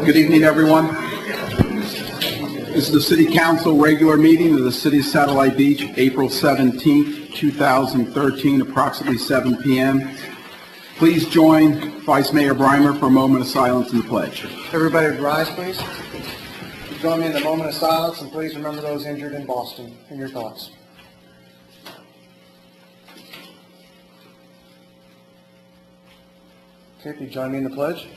Good evening, everyone. This is the City Council regular meeting of the City of Satellite Beach, April 17th, 2013, approximately 7 p.m. Please join Vice Mayor Breimer for a moment of silence and the pledge. Everybody rise, please. Join me in the moment of silence, and please remember those injured in Boston in your thoughts. Okay, if you join me in the pledge.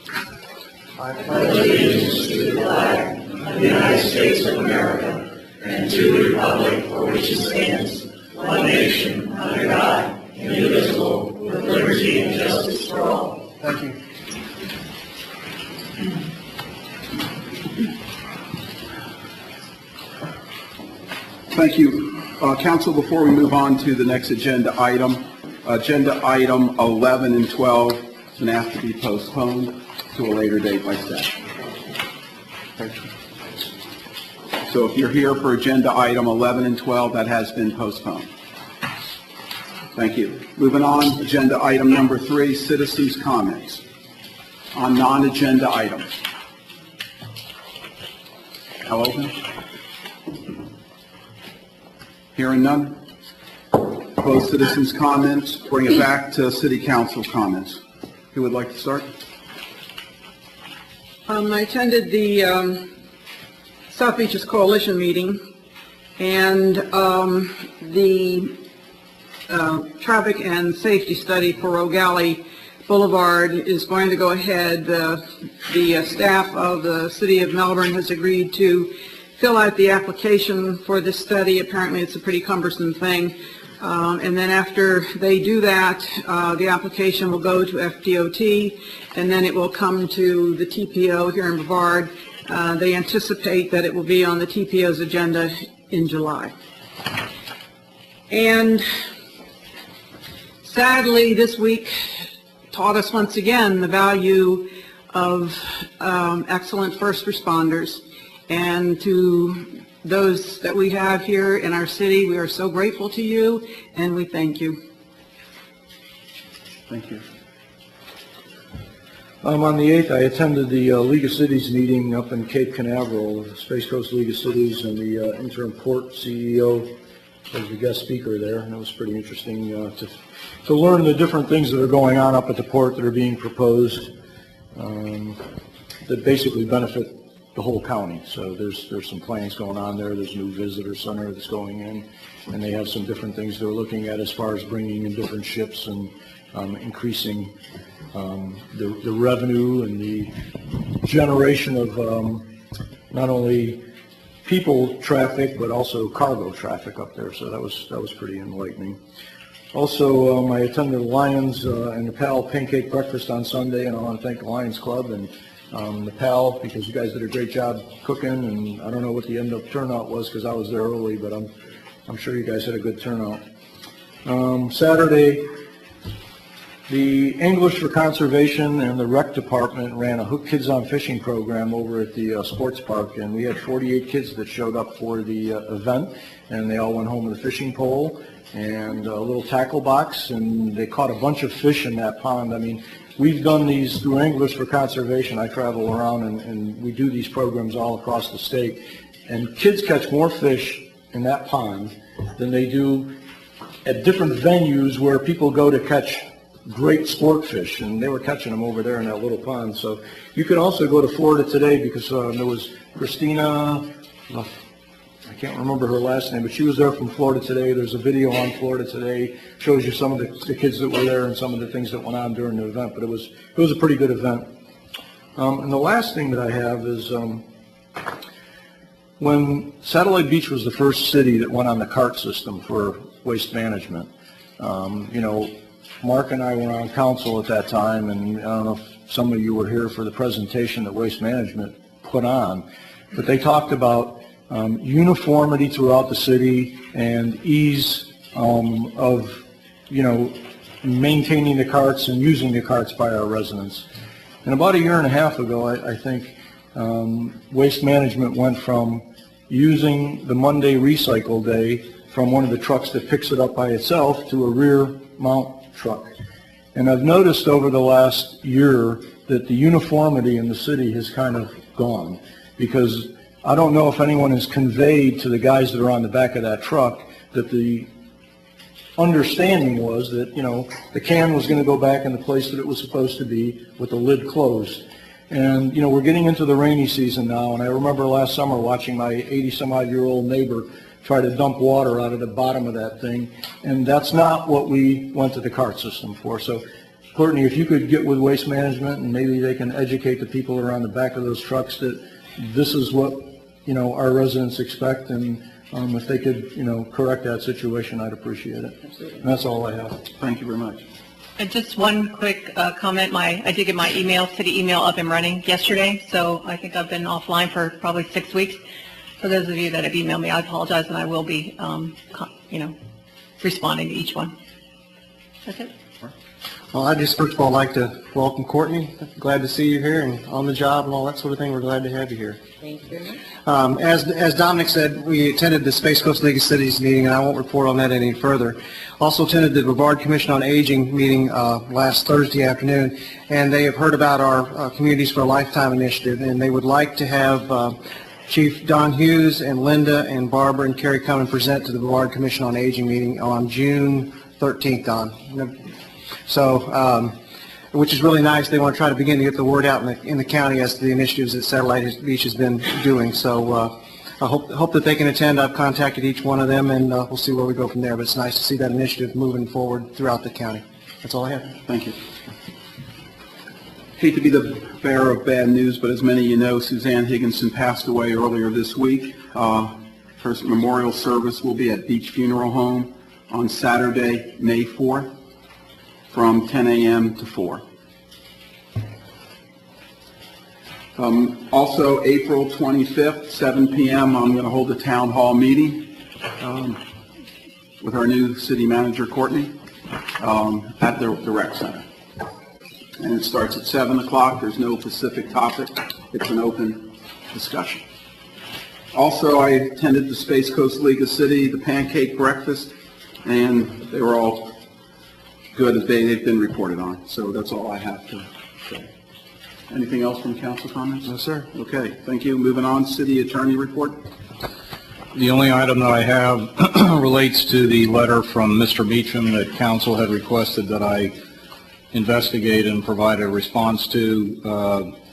I pledge allegiance to the flag of the United States of America and to the republic for which it stands, one nation, under God, indivisible, with liberty and justice for all. Thank you. Thank you. Council, before we move on to the next agenda item 11 and 12 is going to have to be postponed to a later date by staff. So if you're here for agenda item 11 and 12, that has been postponed. Thank you. Moving on, agenda item number 3, citizens' comments on non-agenda items. How open? Hearing none. Close citizens' comments. Bring it back to city council comments. Who would like to start? I attended the South Beaches Coalition meeting, and the traffic and safety study for Rogue Alley Boulevard is going to go ahead. The staff of the City of Melbourne has agreed to fill out the application for this study. Apparently it's a pretty cumbersome thing. And then after they do that, the application will go to FDOT, and then it will come to the TPO here in Brevard. They anticipate that it will be on the TPO's agenda in July. And sadly, this week taught us once again the value of excellent first responders. And to those that we have here in our city, we are so grateful to you, and we thank you. Thank you. On the 8th, I attended the League of Cities meeting up in Cape Canaveral, the Space Coast League of Cities, and the interim port CEO was the guest speaker there, and it was pretty interesting to learn the different things that are going on up at the port that are being proposed that basically benefit the whole county. So there's some plans going on there. There's a new visitor center that's going in, and they have some different things they're looking at as far as bringing in different ships and increasing the revenue and the generation of not only people traffic but also cargo traffic up there. So that was pretty enlightening. Also, I attended the Lions and the PAL Pancake Breakfast on Sunday, and I want to thank the Lions Club and the PAL, because you guys did a great job cooking, and I don't know what the end up turnout was because I was there early, but I'm sure you guys had a good turnout. Saturday, the English for Conservation and the Rec Department ran a Hook Kids on Fishing program over at the sports park, and we had 48 kids that showed up for the event, and they all went home with a fishing pole and a little tackle box, and they caught a bunch of fish in that pond. I mean, we've done these through English for Conservation. I travel around and we do these programs all across the state. And kids catch more fish in that pond than they do at different venues where people go to catch great sport fish. And they were catching them over there in that little pond. So you can also go to Florida Today, because there was Christina, I can't remember her last name, but she was there from Florida Today. There's a video on Florida Today, shows you some of the kids that were there and some of the things that went on during the event. But it was a pretty good event. And the last thing that I have is when Satellite Beach was the first city that went on the CART system for waste management. You know, Mark and I were on council at that time, and I don't know if some of you were here for the presentation that Waste Management put on, but they talked about uniformity throughout the city and ease of, you know, maintaining the carts and using the carts by our residents. And about a year and a half ago, I think, Waste Management went from using the Monday recycle day from one of the trucks that picks it up by itself to a rear mount truck. And I've noticed over the last year that the uniformity in the city has kind of gone. Because I don't know if anyone has conveyed to the guys that are on the back of that truck that the understanding was that, you know, the can was going to go back in the place that it was supposed to be with the lid closed. And, you know, we're getting into the rainy season now, and I remember last summer watching my 80-some-odd-year-old neighbor try to dump water out of the bottom of that thing, and that's not what we went to the cart system for. So, Courtney, if you could get with Waste Management, and maybe they can educate the people that are on the back of those trucks that this is what, you know, our residents expect, and if they could, you know, correct that situation, I'd appreciate it. Absolutely. And that's all I have. Thank you very much. And just one quick comment. I did get my city email up and running yesterday, so I think I've been offline for probably 6 weeks. For those of you that have emailed me, I apologize, and I will be, you know, responding to each one. That's it. Well, I just first of all like to welcome Courtney. Glad to see you here and on the job and all that sort of thing. We're glad to have you here. Thank you very much. As Dominic said, we attended the Space Coast League of Cities meeting, and I won't report on that any further. Also attended the Brevard Commission on Aging meeting last Thursday afternoon, and they have heard about our Communities for a Lifetime initiative, and they would like to have Chief Don Hughes and Linda and Barbara and Carrie come and present to the Brevard Commission on Aging meeting on June 13th, Don. So, which is really nice. They want to try to begin to get the word out in the county as to the initiatives that Satellite Beach has been doing. So I hope that they can attend. I've contacted each one of them, and we'll see where we go from there. But it's nice to see that initiative moving forward throughout the county. That's all I have. Thank you. Hate to be the bearer of bad news, but as many of you know, Suzanne Higginson passed away earlier this week. Her memorial service will be at Beach Funeral Home on Saturday, May 4th, from 10 a.m. to 4. Also, April 25th, 7 p.m., I'm going to hold a town hall meeting with our new city manager, Courtney, at the rec center. And it starts at 7 o'clock. There's no specific topic. It's an open discussion. Also, I attended the Space Coast League of City, the pancake breakfast, and they were all good. They've been reported on. So that's all I have to say. Anything else from council comments? No, sir. Okay, thank you. Moving on, city attorney report. The only item that I have relates to the letter from Mr. Beecham that council had requested that I investigate and provide a response to.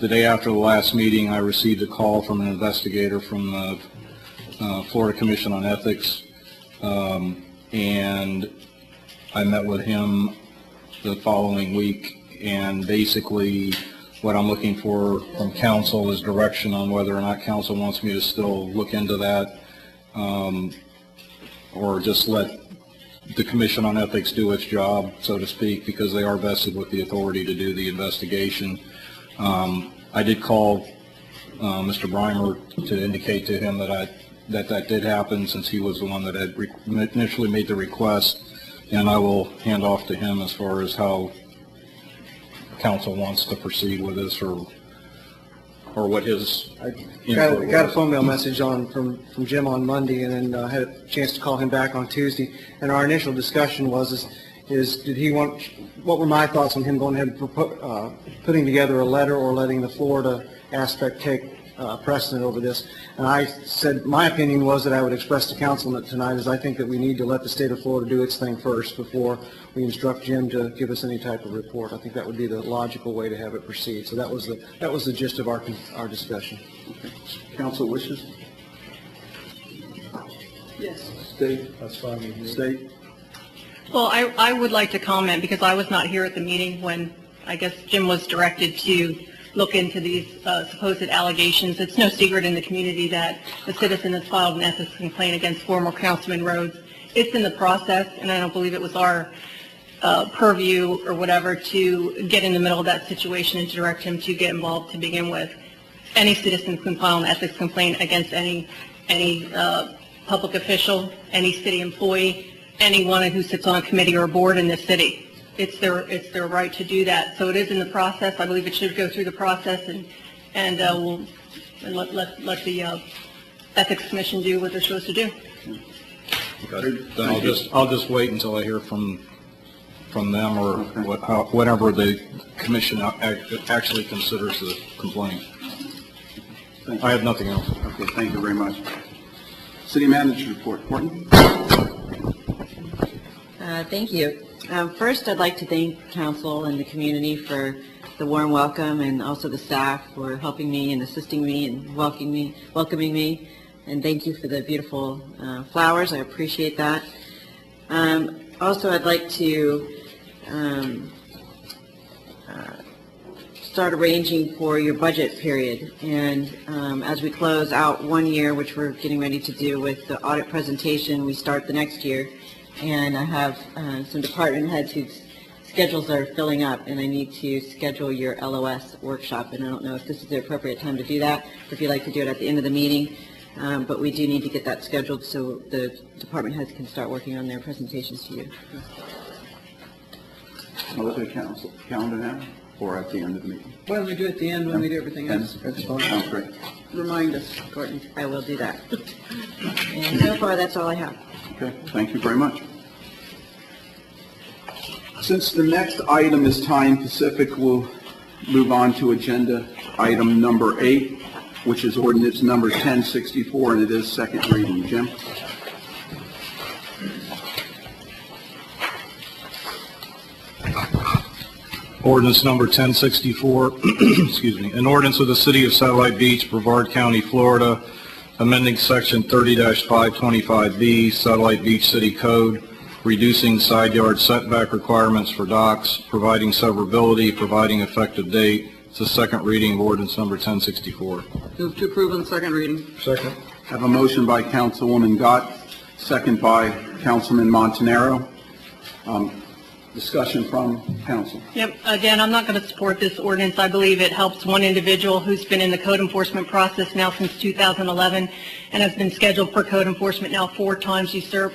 The day after the last meeting, I received a call from an investigator from the Florida Commission on Ethics, and I met with him the following week, and basically what I'm looking for from council is direction on whether or not council wants me to still look into that, or just let the Commission on Ethics do its job, so to speak, because they are vested with the authority to do the investigation. I did call Mr. Breimer to indicate to him that did happen, since he was the one that had initially made the request, and I will hand off to him as far as how council wants to proceed with this, or what his input Got a was. phone mail message from Jim on Monday, and then had a chance to call him back on Tuesday. And our initial discussion was, did he want, what were my thoughts on him going ahead and putting together a letter or letting the Florida aspect take precedent over this? And I said my opinion was that I would express to council tonight is I think that we need to let the state of Florida do its thing first before we instruct Jim to give us any type of report. I think that would be the logical way to have it proceed. So that was the gist of our discussion. Okay. Council wishes? Yes. State? That's fine with me. State? Well, I would like to comment because I was not here at the meeting when I guess Jim was directed to look into these supposed allegations. It's no secret in the community that the citizen has filed an ethics complaint against former Councilman Rhodes. It's in the process, and I don't believe it was our purview or whatever to get in the middle of that situation and to direct him to get involved to begin with. Any citizen can file an ethics complaint against any public official, any city employee, anyone who sits on a committee or a board in this city. It's their right to do that. So it is in the process. I believe it should go through the process, and let the ethics commission do what they're supposed to do. Okay. Then I'll just wait until I hear from them, or whatever the commission actually considers the complaint. Thank you. I have nothing else. Okay, thank you very much. City manager's report. Courtney? Thank you. First, I'd like to thank council and the community for the warm welcome, and also the staff for helping me and assisting me and welcoming me. And thank you for the beautiful flowers. I appreciate that. Also, I'd like to start arranging for your budget period. And as we close out one year, which we're getting ready to do with the audit presentation, we start the next year. And I have some department heads whose schedules are filling up, and I need to schedule your LOS workshop. And I don't know if this is the appropriate time to do that, or if you'd like to do it at the end of the meeting. But we do need to get that scheduled so the department heads can start working on their presentations to you. I'll look at the calendar now, or at the end of the meeting? Why don't we do it at the end when we do everything else? Sounds great. Remind us, Courtney. I will do that. And so far, that's all I have. Okay, thank you very much. Since the next item is time Pacific, we'll move on to agenda item number 8, which is ordinance number 1064, and it is second reading. Jim? Ordinance number 1064, excuse me, an ordinance of the City of Satellite Beach, Brevard County, Florida, amending Section 30-525B, Satellite Beach City Code, reducing side yard setback requirements for docks, providing severability, providing effective date. It's the second reading of ordinance number 1064. Move to approve on second reading. Second. Have a motion by Councilwoman Gott, second by Councilman Montanaro. Discussion from council. Yep, again, I'm not going to support this ordinance. I believe it helps one individual who's been in the code enforcement process now since 2011 and has been scheduled for code enforcement now 4 times, usurp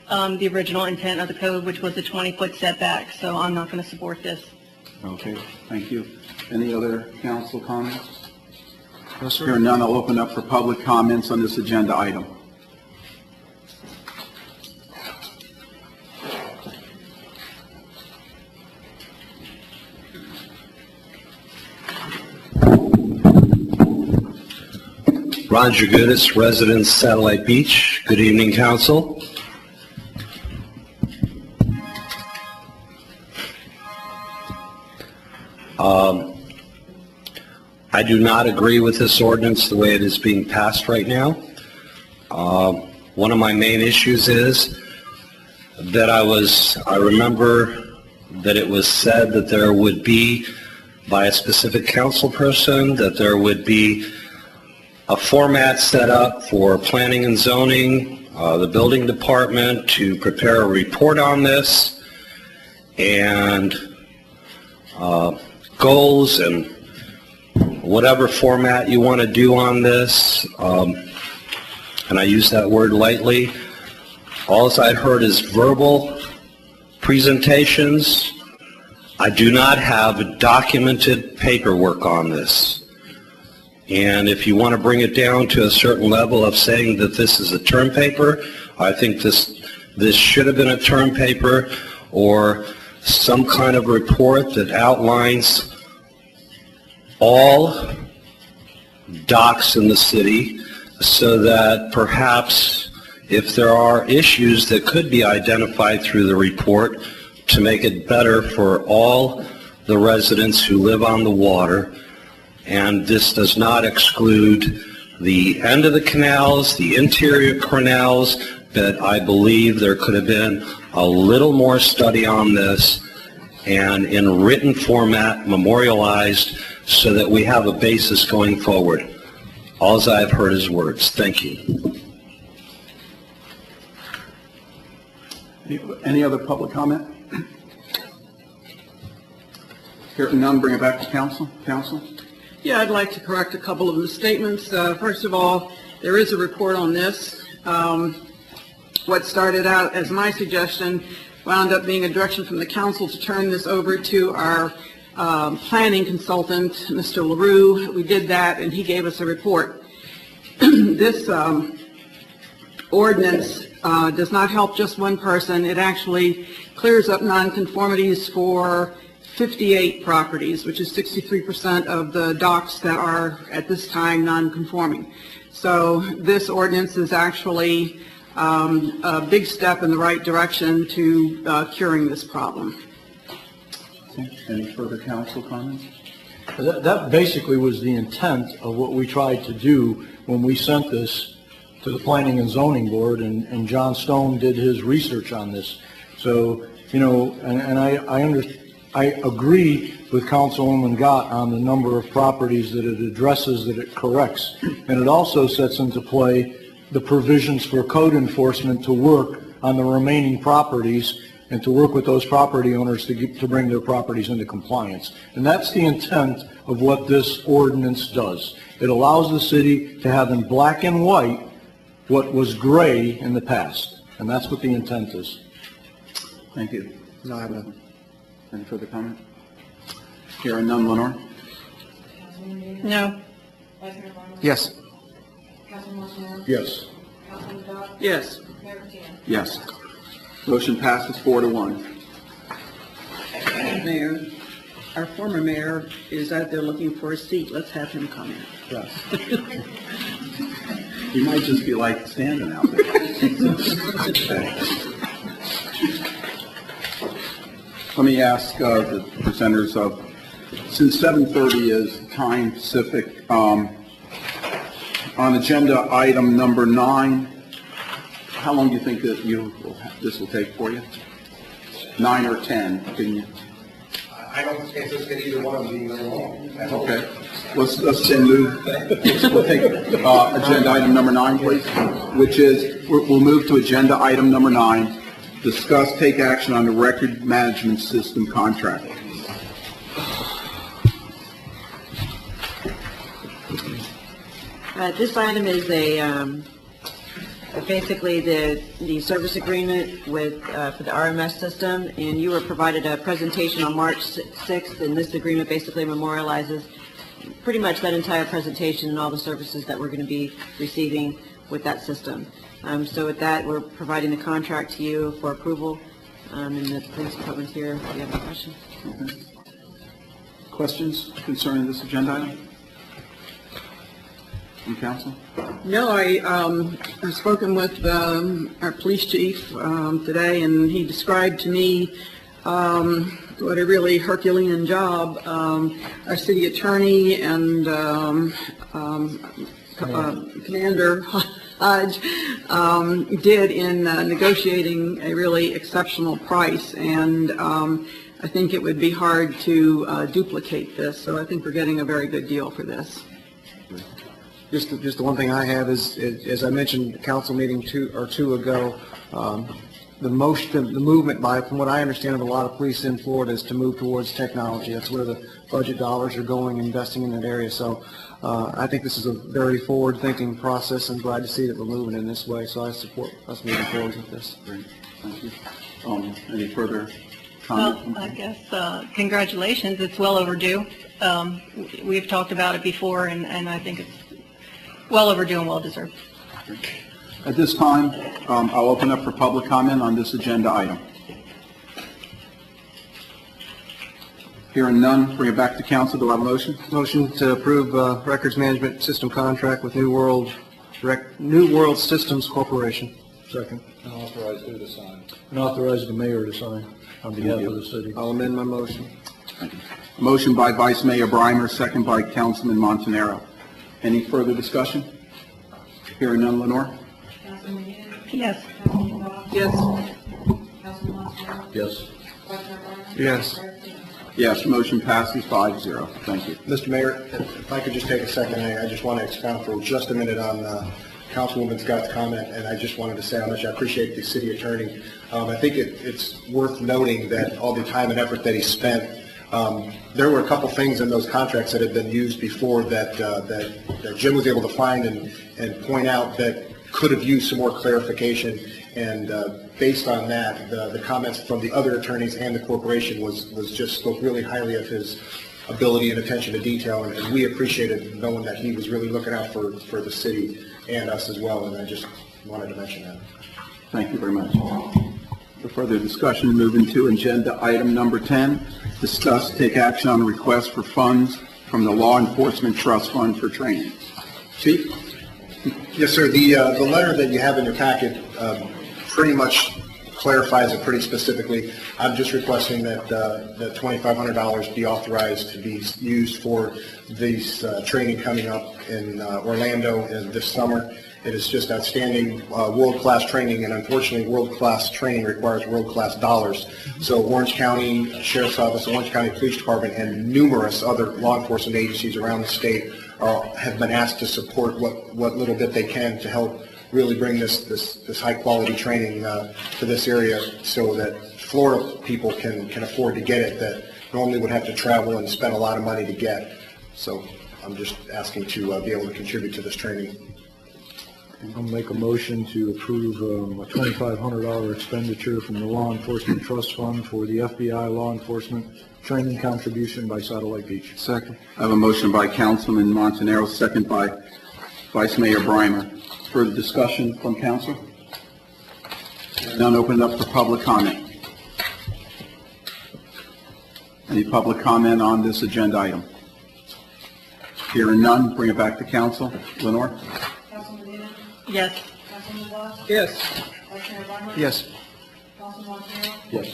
the original intent of the code, which was a 20-foot setback. So I'm not going to support this. Okay, thank you. Any other council comments? No, sir. Hearing none, I'll open up for public comments on this agenda item. Ron Dragutis, residence Satellite Beach. Good evening, council. I do not agree with this ordinance the way it is being passed right now. One of my main issues is that I remember that it was said that there would be, by a specific council person, that there would be a format set up for planning and zoning, the building department to prepare a report on this, and goals and whatever format you want to do on this, and I use that word lightly. All I heard is verbal presentations. I do not have documented paperwork on this. And if you want to bring it down to a certain level of saying that this is a term paper, I think this should have been a term paper or some kind of report that outlines all docks in the city so that perhaps if there are issues that could be identified through the report to make it better for all the residents who live on the water. And this does not exclude the end of the canals, the interior canals, but I believe there could have been a little more study on this and in written format memorialized so that we have a basis going forward. All I've heard is words. Thank you. Any other public comment? Hearing none, bring it back to council. Council? Yeah, I'd like to correct a couple of misstatements. First of all, there is a report on this. What started out as my suggestion wound up being a direction from the council to turn this over to our planning consultant, Mr. LaRue. We did that, and he gave us a report. This ordinance does not help just one person. It actually clears up nonconformities for 58 properties, which is 63% of the docks that are at this time non-conforming. So this ordinance is actually a big step in the right direction to curing this problem. Okay. Any further council comments? That basically was the intent of what we tried to do when we sent this to the Planning and Zoning Board, and John Stone did his research on this. So, you know, and I agree with Councilwoman Gott on the number of properties that it addresses, that it corrects. And it also sets into play the provisions for code enforcement to work on the remaining properties and to work with those property owners to bring their properties into compliance. And that's the intent of what this ordinance does. It allows the city to have in black and white what was gray in the past. And that's what the intent is. Thank you. No, I have nothing. Any further comment? Hearing none, Lenore? No. Yes. Yes. Yes. Yes. Motion passes 4-1. Mayor, our former mayor is out there looking for a seat. Let's have him comment. Yes. You might just be like standing out there. Let me ask the presenters of, since 7:30 is time Pacific, on agenda item number 9, how long do you think that this will take for you? 9 or 10? Can you? I don't anticipate either one of them being very long. Okay. Let's then move. We'll take agenda item number 9, please, which is, we'll move to agenda item number 9, discuss, take action on the record management system contract. This item is basically the service agreement with, for the RMS system, and you were provided a presentation on March 6th, and this agreement basically memorializes pretty much that entire presentation and all the services that we're going to be receiving with that system. So with that, we're providing the contract to you for approval, and the police department's here if you have any questions. Okay. Questions concerning this agenda item? From council? No, I've spoken with our police chief today, and he described to me what a really Herculean job our city attorney and Commander Hodge did in negotiating a really exceptional price, and I think it would be hard to duplicate this, so I think we're getting a very good deal for this. Just the one thing I have is, as I mentioned, the council meeting two ago, the movement by, from what I understand of a lot of police in Florida, is to move towards technology. That's where the budget dollars are going, investing in that area. So I think this is a very forward-thinking process. I'm glad to see that we're moving in this way. So I support us moving forward with this. Great, thank you. Any further Well, comment? I guess, congratulations, it's well overdue. We've talked about it before, and I think it's well overdue and well deserved. At this time, I'll open up for public comment on this agenda item. Hearing none, bring it back to council. Do I have a motion? Motion to approve records management system contract with New World Systems Corporation. Second. And authorize who to sign. And authorize the mayor to sign on behalf of the city. I'll amend my motion. Motion by Vice Mayor Brimer, second by Councilman Montanaro. Any further discussion? Hearing none, Lenore? Yes. Yes. Yes. Yes. Yes, motion passes 5-0. Thank you. Mr. Mayor, if I could just take a second, I just want to expound for just a minute on Councilwoman Scott's comment, and I just wanted to say how much I appreciate the city attorney. I think it's worth noting that all the time and effort that he spent, there were a couple things in those contracts that had been used before that Jim was able to find and point out that could have used some more clarification, and based on that, the comments from the other attorneys and the corporation was just spoke really highly of his ability and attention to detail, and we appreciated knowing that he was really looking out for the city and us as well, and I just wanted to mention that. Thank you very much. For further discussion, move into agenda item number 10, discuss, take action on a request for funds from the Law Enforcement Trust Fund for training. Chief? Yes, sir. The letter that you have in your packet pretty much clarifies it pretty specifically. I'm just requesting that the $2,500 be authorized to be used for these training coming up in Orlando this summer. It is just outstanding world-class training, and unfortunately, world-class training requires world-class dollars. So Orange County Sheriff's Office, Orange County Police Department, and numerous other law enforcement agencies around the state have been asked to support what little bit they can to help really bring this high-quality training to this area so that Florida people can afford to get it that normally would have to travel and spend a lot of money to get. So I'm just asking to be able to contribute to this training. I'll make a motion to approve a $2,500 expenditure from the Law Enforcement Trust Fund for the FBI Law Enforcement Training Contribution by Satellite Beach. Second. I have a motion by Councilman Montanaro, second by Vice Mayor Breimer. Further discussion from council? None, open it up for public comment. Any public comment on this agenda item? Hearing none, bring it back to council. Lenore? Yes. Yes. Yes. Yes.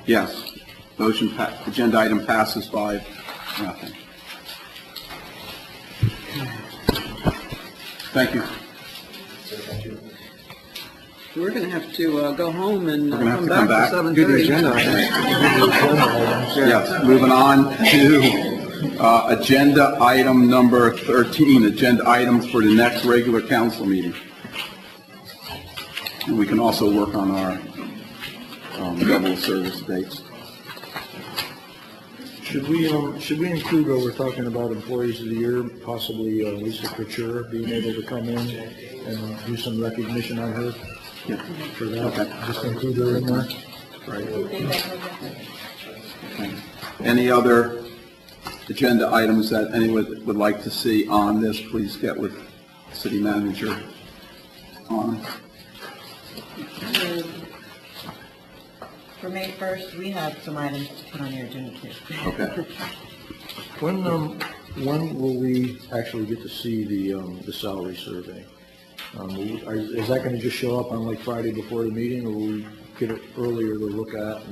Yes. Motion, agenda item passes 5-0. Thank you. We're going to have to go home and We're gonna have come to come back back. to 7:30. Good agenda. Yes, moving on to agenda item number 13, agenda items for the next regular council meeting. And we can also work on our level of service dates. Should we include while we're talking about employees of the year, possibly Lisa Couture being able to come in and do some recognition on her Yeah. for that? Okay. Just include her in there? Right. Okay. Any other agenda items that anyone would like to see on this, please get with city manager on. For May 1st, we have some items to put on your agenda too. Okay. When will we actually get to see the salary survey? Is that going to just show up on like Friday before the meeting, or will we get it earlier to look at?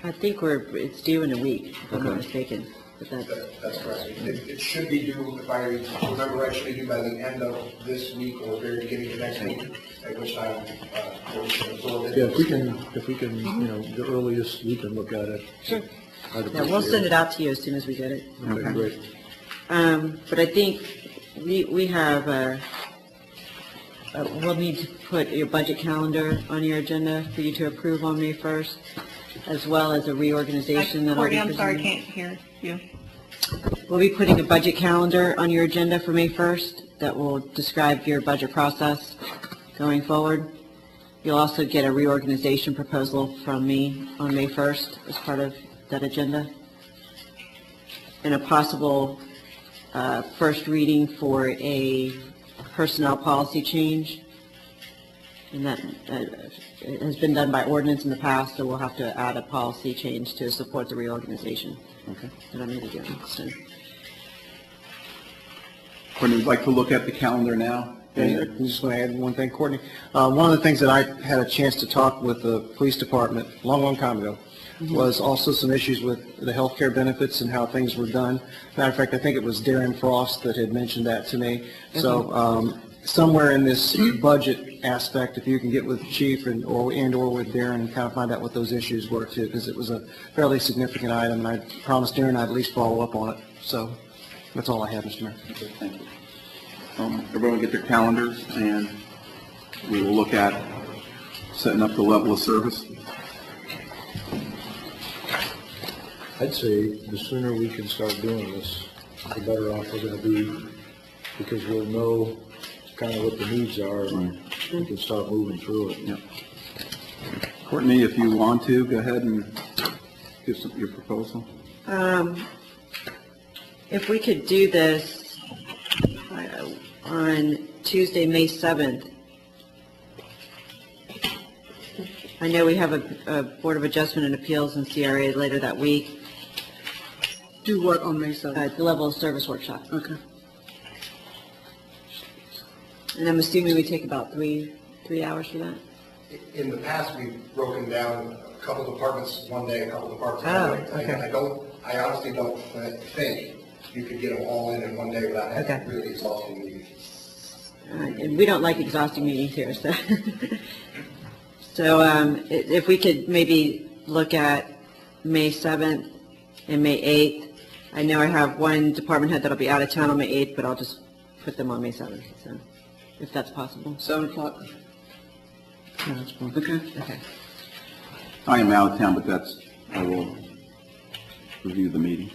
I think it's due in a week, if I'm not Okay. mistaken. But That's correct. It should be due, if I remember right, should be due by the end of this week or very beginning of next week, at which time we should absorb it. Yeah, if we can, the earliest we can look at it. Sure. I'd Yeah, we'll send it out to you as soon as we get it. Okay, great. But I think we have, we'll need to put your budget calendar on your agenda for you to approve on May 1st, as well as a reorganization that I'll be Courtney, I'm sorry, I presenting. can't hear you. We'll be putting a budget calendar on your agenda for May 1st that will describe your budget process going forward. You'll also get a reorganization proposal from me on May 1st as part of that agenda. And a possible first reading for a personnel policy change. And that it has been done by ordinance in the past, so we'll have to add a policy change to support the reorganization. Okay. That I'm going to do soon. Courtney, would like to look at the calendar now? And I just want to add one thing, Courtney. One of the things that I had a chance to talk with the police department a long, long time ago was also some issues with the health care benefits and how things were done. Matter of fact, I think it was Darren Frost that had mentioned that to me. So somewhere in this budget aspect, if you can get with the chief or with Darren and kind of find out what those issues were too, because it was a fairly significant item, and I promised Darren I'd at least follow up on it. So that's all I have, Mr. Mayor. Okay, thank you. Everyone get their calendars, and we will look at setting up the level of service. I'd say the sooner we can start doing this, the better off we're going to be, because we'll know kind of what the needs are, and we can start moving through it. Yep. Courtney, if you want to, go ahead and give your proposal. If we could do this on Tuesday, May 7th, I know we have a Board of Adjustment and Appeals in CRA later that week, Do what on May 7th? the level of service workshop. Okay. And I'm assuming we take about three hours for that? In the past, we've broken down a couple departments one day, a couple departments Oh, another day. okay. I honestly don't think you could get them all in one day without Okay. having really exhausting meetings. And we don't like exhausting meetings here, so. So if we could maybe look at May 7th and May 8th. I know I have one department head that'll be out of town on May 8th, but I'll just put them on May 7th, so, if that's possible. 7 o'clock? Yeah, that's fine. Okay. Okay. I am out of town, but I will review the meeting.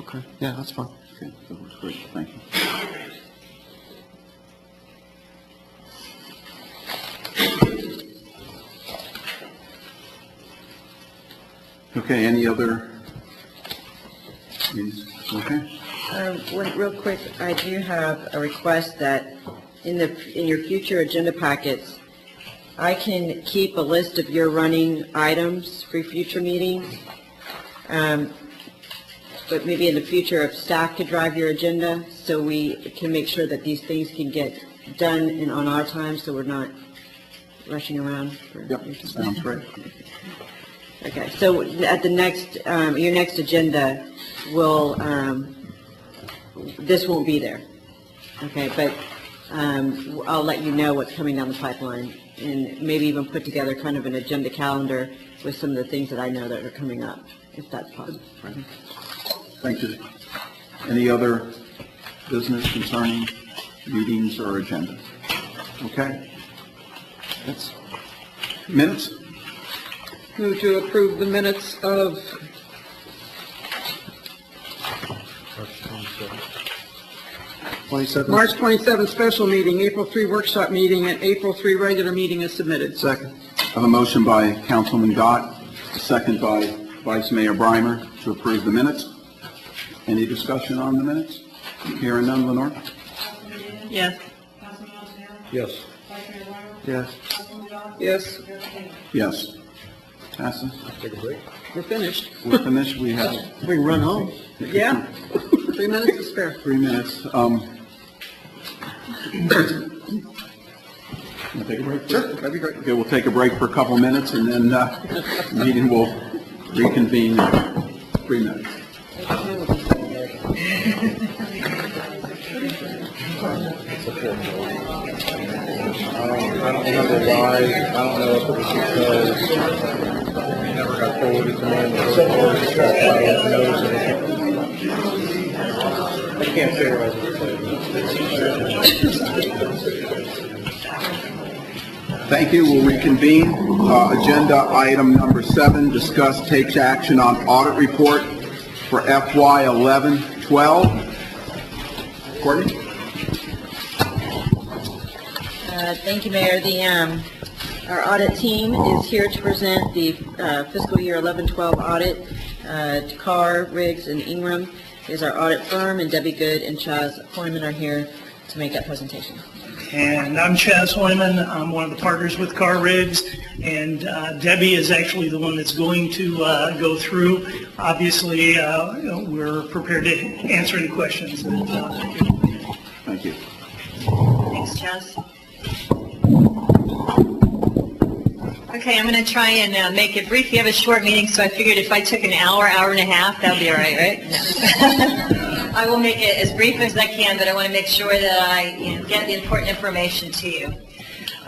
Okay, yeah, that's fine. Okay, that works great, thank you. Okay, any other meetings? Okay. Real quick, I do have a request that in your future agenda packets, I can keep a list of your running items for future meetings. But maybe in the future, if staff could drive your agenda, so we can make sure that these things can get done on our time, so we're not rushing around. Yep, sounds great. Okay, so at the next, your next agenda will, this won't be there. Okay, but I'll let you know what's coming down the pipeline, and maybe even put together kind of an agenda calendar with some of the things that I know that are coming up, if that's possible. Thank you. Any other business concerning meetings or agenda? Okay. That's minutes? Move to approve the minutes of 27th? March 27th special meeting, April 3 workshop meeting, and April 3 regular meeting as submitted. Second. I have a motion by Councilman Gott, a second by Vice Mayor Brimer to approve the minutes. Any discussion on the minutes? Hearing none, Lenore? Yes. Yes. Yes. Yes, Yes. Passes. we're finished. We're finished. We have We can run home. Yeah, 3 minutes to spare. 3 minutes. Wanna take a break? Sure, that'd be great. Okay, we'll take a break for a couple minutes, and then meeting will reconvene in 3 minutes. I don't remember why, I don't know if it was because it never got forwarded to me. I can't say what Thank you. We'll reconvene. Agenda item number 7, discuss takes action on audit report for FY 11-12. Courtney? Thank you, Mayor. Our audit team is here to present the fiscal year 11-12 audit. Carr, Riggs, and Ingram is our audit firm, and Debbie Good and Chaz Hoyman are here to make that presentation. And I'm Chaz Hoyman. I'm one of the partners with Carr Riggs, and Debbie is actually the one that's going to go through. Obviously, we're prepared to answer any questions. Thank you. Thanks, Chaz. Okay, I'm going to try and make it brief. We have a short meeting, so I figured if I took an hour, hour and a half, that would be all right, right? No. I will make it as brief as I can, but I want to make sure that I get the important information to you.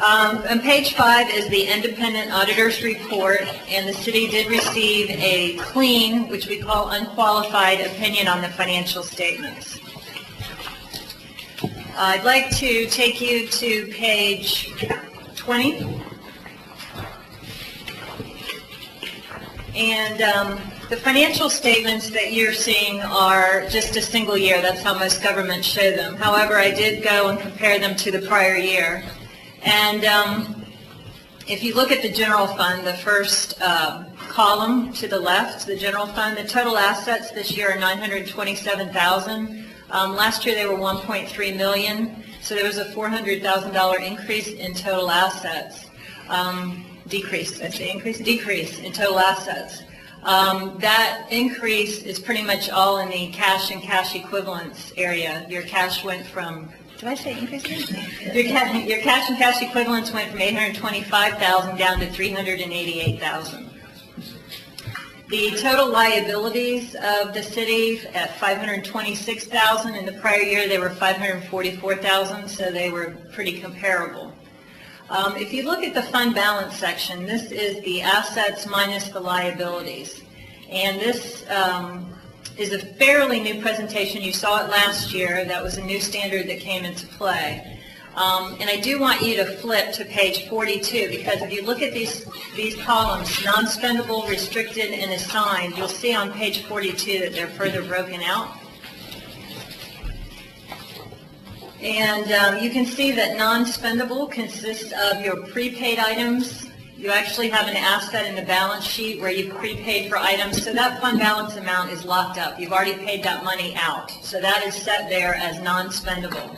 On page 5 is the independent auditor's report, and the city did receive a clean, which we call unqualified, opinion on the financial statements. I'd like to take you to page 20. And the financial statements that you're seeing are just a single year. That's how most governments show them. However, I did go and compare them to the prior year. And if you look at the general fund, the first column to the left, the general fund, the total assets this year are $927,000. Last year they were $1.3 million, so there was a $400,000 increase in total assets. decrease in total assets. That increase is pretty much all in the cash and cash equivalents area. Your cash went from, did I say increase? Your cash and cash equivalents went from 825,000 down to 388,000. The total liabilities of the city at 526,000. In the prior year, they were 544,000, so they were pretty comparable. If you look at the fund balance section, this is the assets minus the liabilities. And this is a fairly new presentation. You saw it last year. That was a new standard that came into play. And I do want you to flip to page 42, because if you look at these columns, non-spendable, restricted, and assigned, you'll see on page 42 that they're further broken out. And you can see that non-spendable consists of your prepaid items. You actually have an asset in the balance sheet where you've prepaid for items, so that fund balance amount is locked up. You've already paid that money out, so that is set there as non-spendable.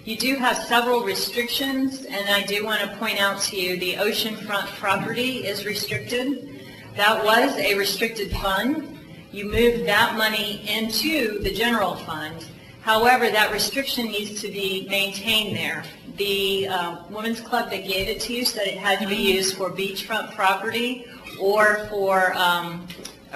You do have several restrictions, and I do want to point out to you the oceanfront property is restricted. That was a restricted fund. You moved that money into the general fund. However, that restriction needs to be maintained there. The Women's Club that gave it to you said it had to be used for beachfront property or for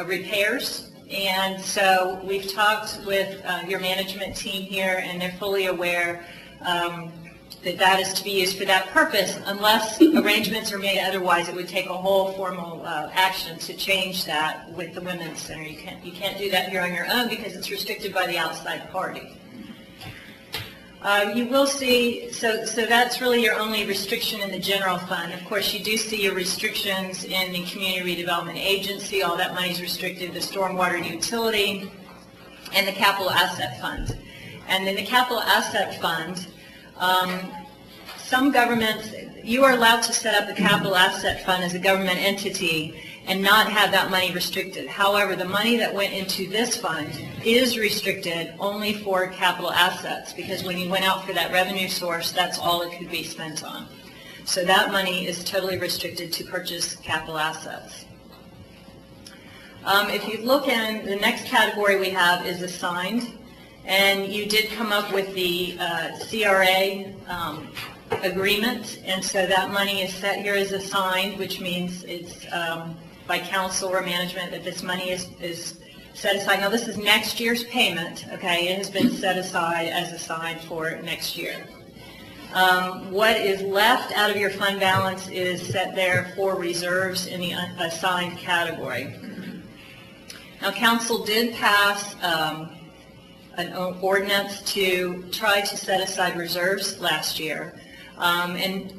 repairs. And so we've talked with your management team here, and they're fully aware that that is to be used for that purpose. Unless arrangements are made otherwise, it would take a whole formal action to change that with the Women's Center. You can't do that here on your own because it's restricted by the outside party. You will see, so that's really your only restriction in the general fund. Of course, you do see your restrictions in the Community Redevelopment Agency. All that money is restricted, the stormwater utility, and the Capital Asset Fund. And in the Capital Asset Fund, some governments, you are allowed to set up the Capital Asset Fund as a government entity and not have that money restricted. However, the money that went into this fund is restricted only for capital assets, because when you went out for that revenue source, that's all it could be spent on. So that money is totally restricted to purchase capital assets. If you look in, the next category we have is assigned, and you did come up with the CRA agreement, and so that money is set here as assigned, which means it's by council or management that this money is set aside. Now, this is next year's payment, okay? It has been set aside as assigned for next year. What is left out of your fund balance is set there for reserves in the assigned category. Now, council did pass an ordinance to try to set aside reserves last year, and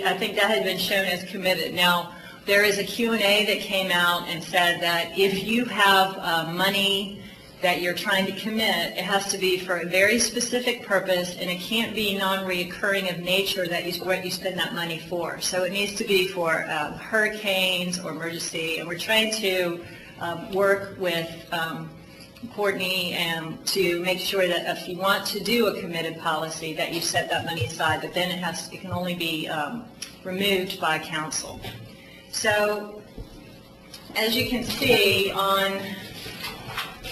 I think that had been shown as committed. Now, there is a Q&A that came out and said that if you have money that you're trying to commit, it has to be for a very specific purpose, and it can't be non-reoccurring of nature that what you spend that money for. So it needs to be for hurricanes or emergency, and we're trying to work with Courtney and to make sure that if you want to do a committed policy, that you set that money aside, but then it can only be removed by council. So, as you can see,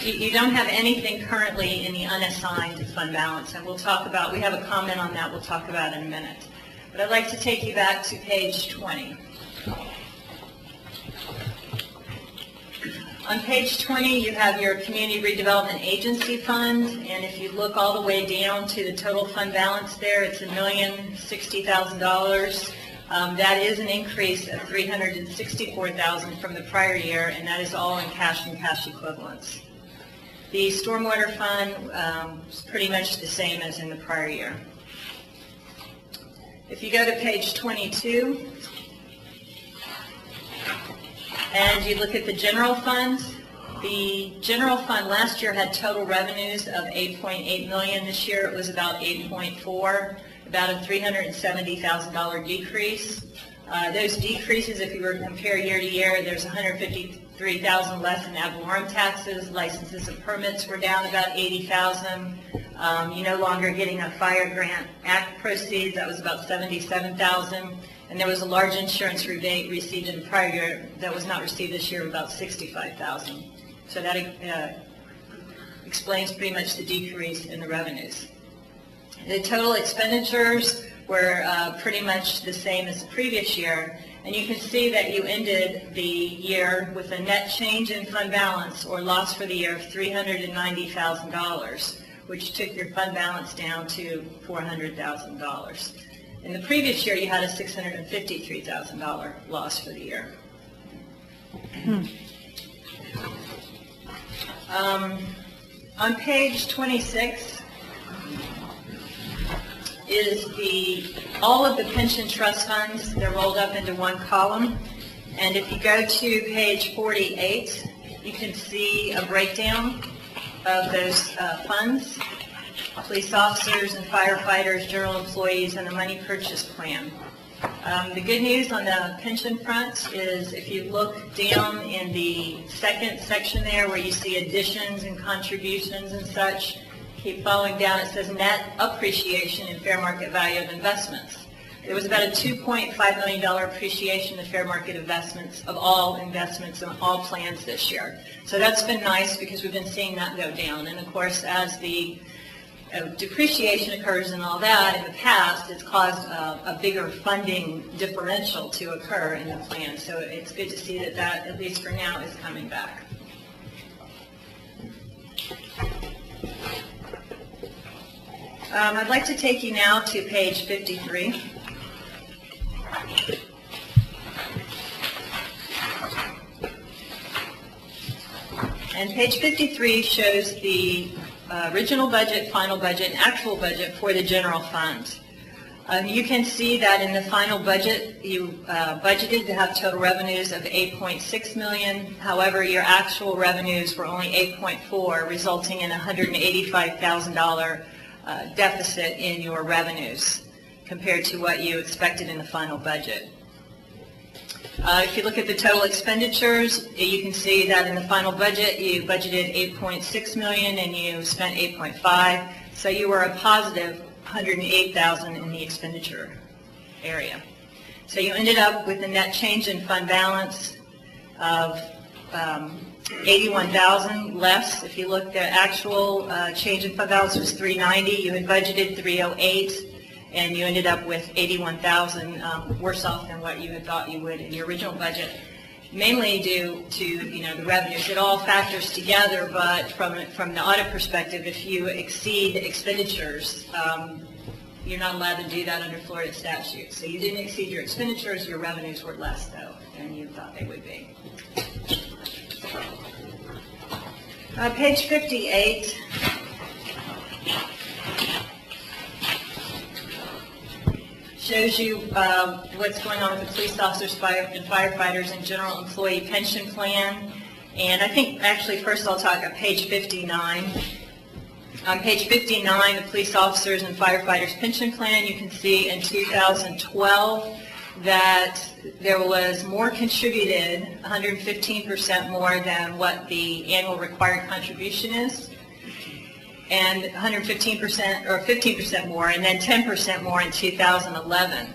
you don't have anything currently in the unassigned fund balance, and we'll talk about, we have a comment on that we'll talk about in a minute. But I'd like to take you back to page 20. On page 20, you have your Community Redevelopment Agency Fund, and if you look all the way down to the total fund balance there, it's $1,060,000. That is an increase of $364,000 from the prior year, and that is all in cash and cash equivalents. The Stormwater Fund is pretty much the same as in the prior year. If you go to page 22, and you look at the general fund, the general fund last year had total revenues of $8.8 million. This year it was about $8.4, about a $370,000 decrease. Those decreases, if you were to compare year to year, there's $153,000 less in ad valorem taxes. Licenses and permits were down about $80,000. You're no longer getting a Fire Grant Act proceeds. That was about $77,000. and there was a large insurance rebate received in the prior year that was not received this year of about $65,000. So that explains pretty much the decrease in the revenues. The total expenditures were pretty much the same as the previous year, and you can see that you ended the year with a net change in fund balance or loss for the year of $390,000, which took your fund balance down to $400,000. In the previous year, you had a $653,000 loss for the year. On page 26 is all of the pension trust funds. They're rolled up into one column. And if you go to page 48, you can see a breakdown of those funds: police officers and firefighters, general employees, and the money purchase plan. The good news on the pension front is if you look down in the second section there where you see additions and contributions and such, keep following down, it says net appreciation in fair market value of investments. There was about a $2.5 million appreciation in fair market investments of all investments and all plans this year. So that's been nice because we've been seeing that go down. And of course, as the depreciation occurs and all that in the past, it's caused a bigger funding differential to occur in the plan. So it's good to see that that, at least for now, is coming back. I'd like to take you now to page 53. And page 53 shows the original budget, final budget, and actual budget for the general fund. You can see that in the final budget, you budgeted to have total revenues of $8.6 million. However, your actual revenues were only $8.4, resulting in a $185,000 deficit in your revenues compared to what you expected in the final budget. If you look at the total expenditures, you can see that in the final budget you budgeted $8.6 million and you spent $8.5, so you were a positive $108,000 in the expenditure area. So you ended up with a net change in fund balance of $81,000 less. If you look, the actual change in fund balance was $390. You had budgeted $308. And you ended up with $81,000 worse off than what you had thought you would in your original budget, mainly due to the revenues. It all factors together, but from the audit perspective, if you exceed expenditures, you're not allowed to do that under Florida statute. So you didn't exceed your expenditures, your revenues were less though than you thought they would be. Page 58. Shows you what's going on with the police officers, and firefighters, and general employee pension plan. And I think actually first I'll talk about page 59. On page 59, the police officers and firefighters pension plan, you can see in 2012 that there was more contributed, 115% more than what the annual required contribution is, and 115% or 15% more, and then 10% more in 2011.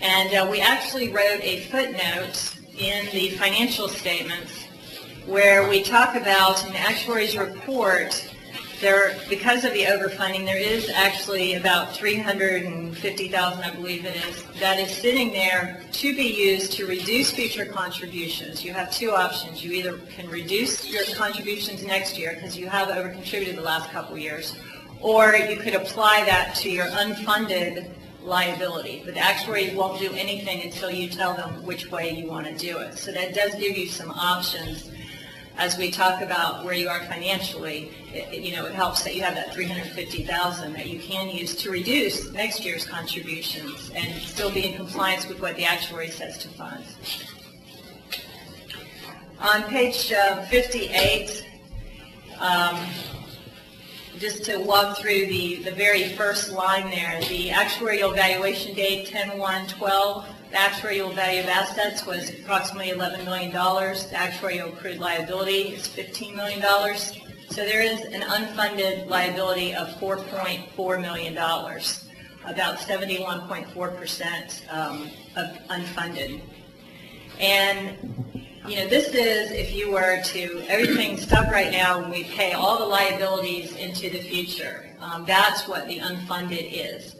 And we actually wrote a footnote in the financial statements where we talk about in the actuary's report, because of the overfunding, there is actually about $350,000, I believe it is, that is sitting there to be used to reduce future contributions. You have two options. You either can reduce your contributions next year because you have overcontributed the last couple of years, or you could apply that to your unfunded liability. But the actuary won't do anything until you tell them which way you want to do it. So that does give you some options. As we talk about where you are financially, it helps that you have that $350,000 that you can use to reduce next year's contributions and still be in compliance with what the actuary says to fund. On page 58, just to walk through the very first line there, the actuarial valuation date 10/1/12. The actuarial value of assets was approximately $11 million. The actuarial accrued liability is $15 million. So there is an unfunded liability of $4.4 million. about 71.4% of unfunded. And, you know, this is, if you were to, everything's stuck right now when we pay all the liabilities into the future. That's what the unfunded is.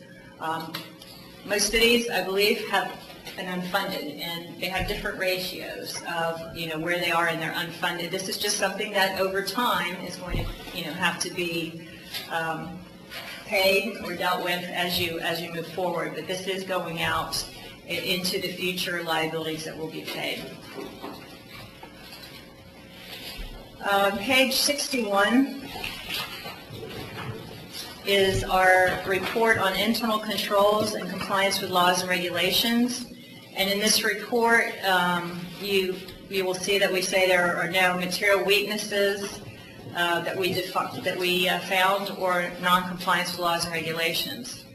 Most cities, I believe, have an unfunded, and they have different ratios of, you know, where they are in their unfunded. This is just something that over time is going to, you know, have to be paid or dealt with as you move forward. But this is going out into the future liabilities that will be paid. Page 61 is our report on internal controls and compliance with laws and regulations. And in this report, you will see that we say there are no material weaknesses that we found or non-compliance with laws and regulations.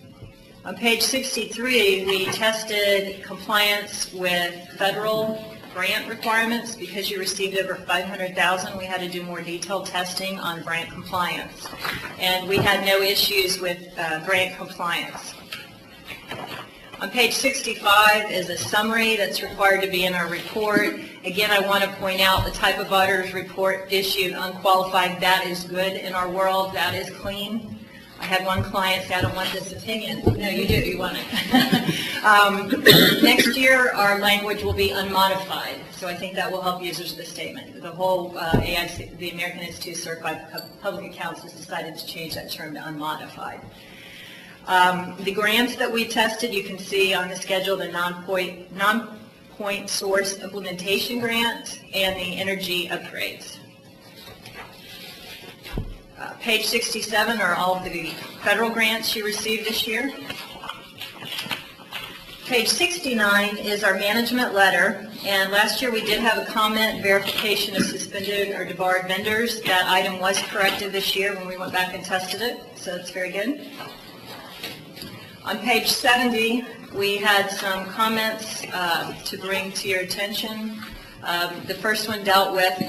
On page 63, we tested compliance with federal grant requirements. Because you received over $500,000, we had to do more detailed testing on grant compliance. And we had no issues with grant compliance. On page 65 is a summary that's required to be in our report. Again, I want to point out the type of auditor's report issued unqualified. That is good in our world. That is clean. I had one client say, I don't want this opinion. No, you do. You want it. Next year, our language will be unmodified. So I think that will help users of the statement. The whole AIC, the American Institute of Certified Public Accounts, has decided to change that term to unmodified. The grants that we tested, you can see on the schedule, the non-point source implementation grant and the energy upgrades. Page 67 are all of the federal grants you received this year. Page 69 is our management letter, and last year we did have a comment, verification of suspended or debarred vendors. That item was corrected this year when we went back and tested it, so that's very good. On page 70, we had some comments to bring to your attention. The first one dealt with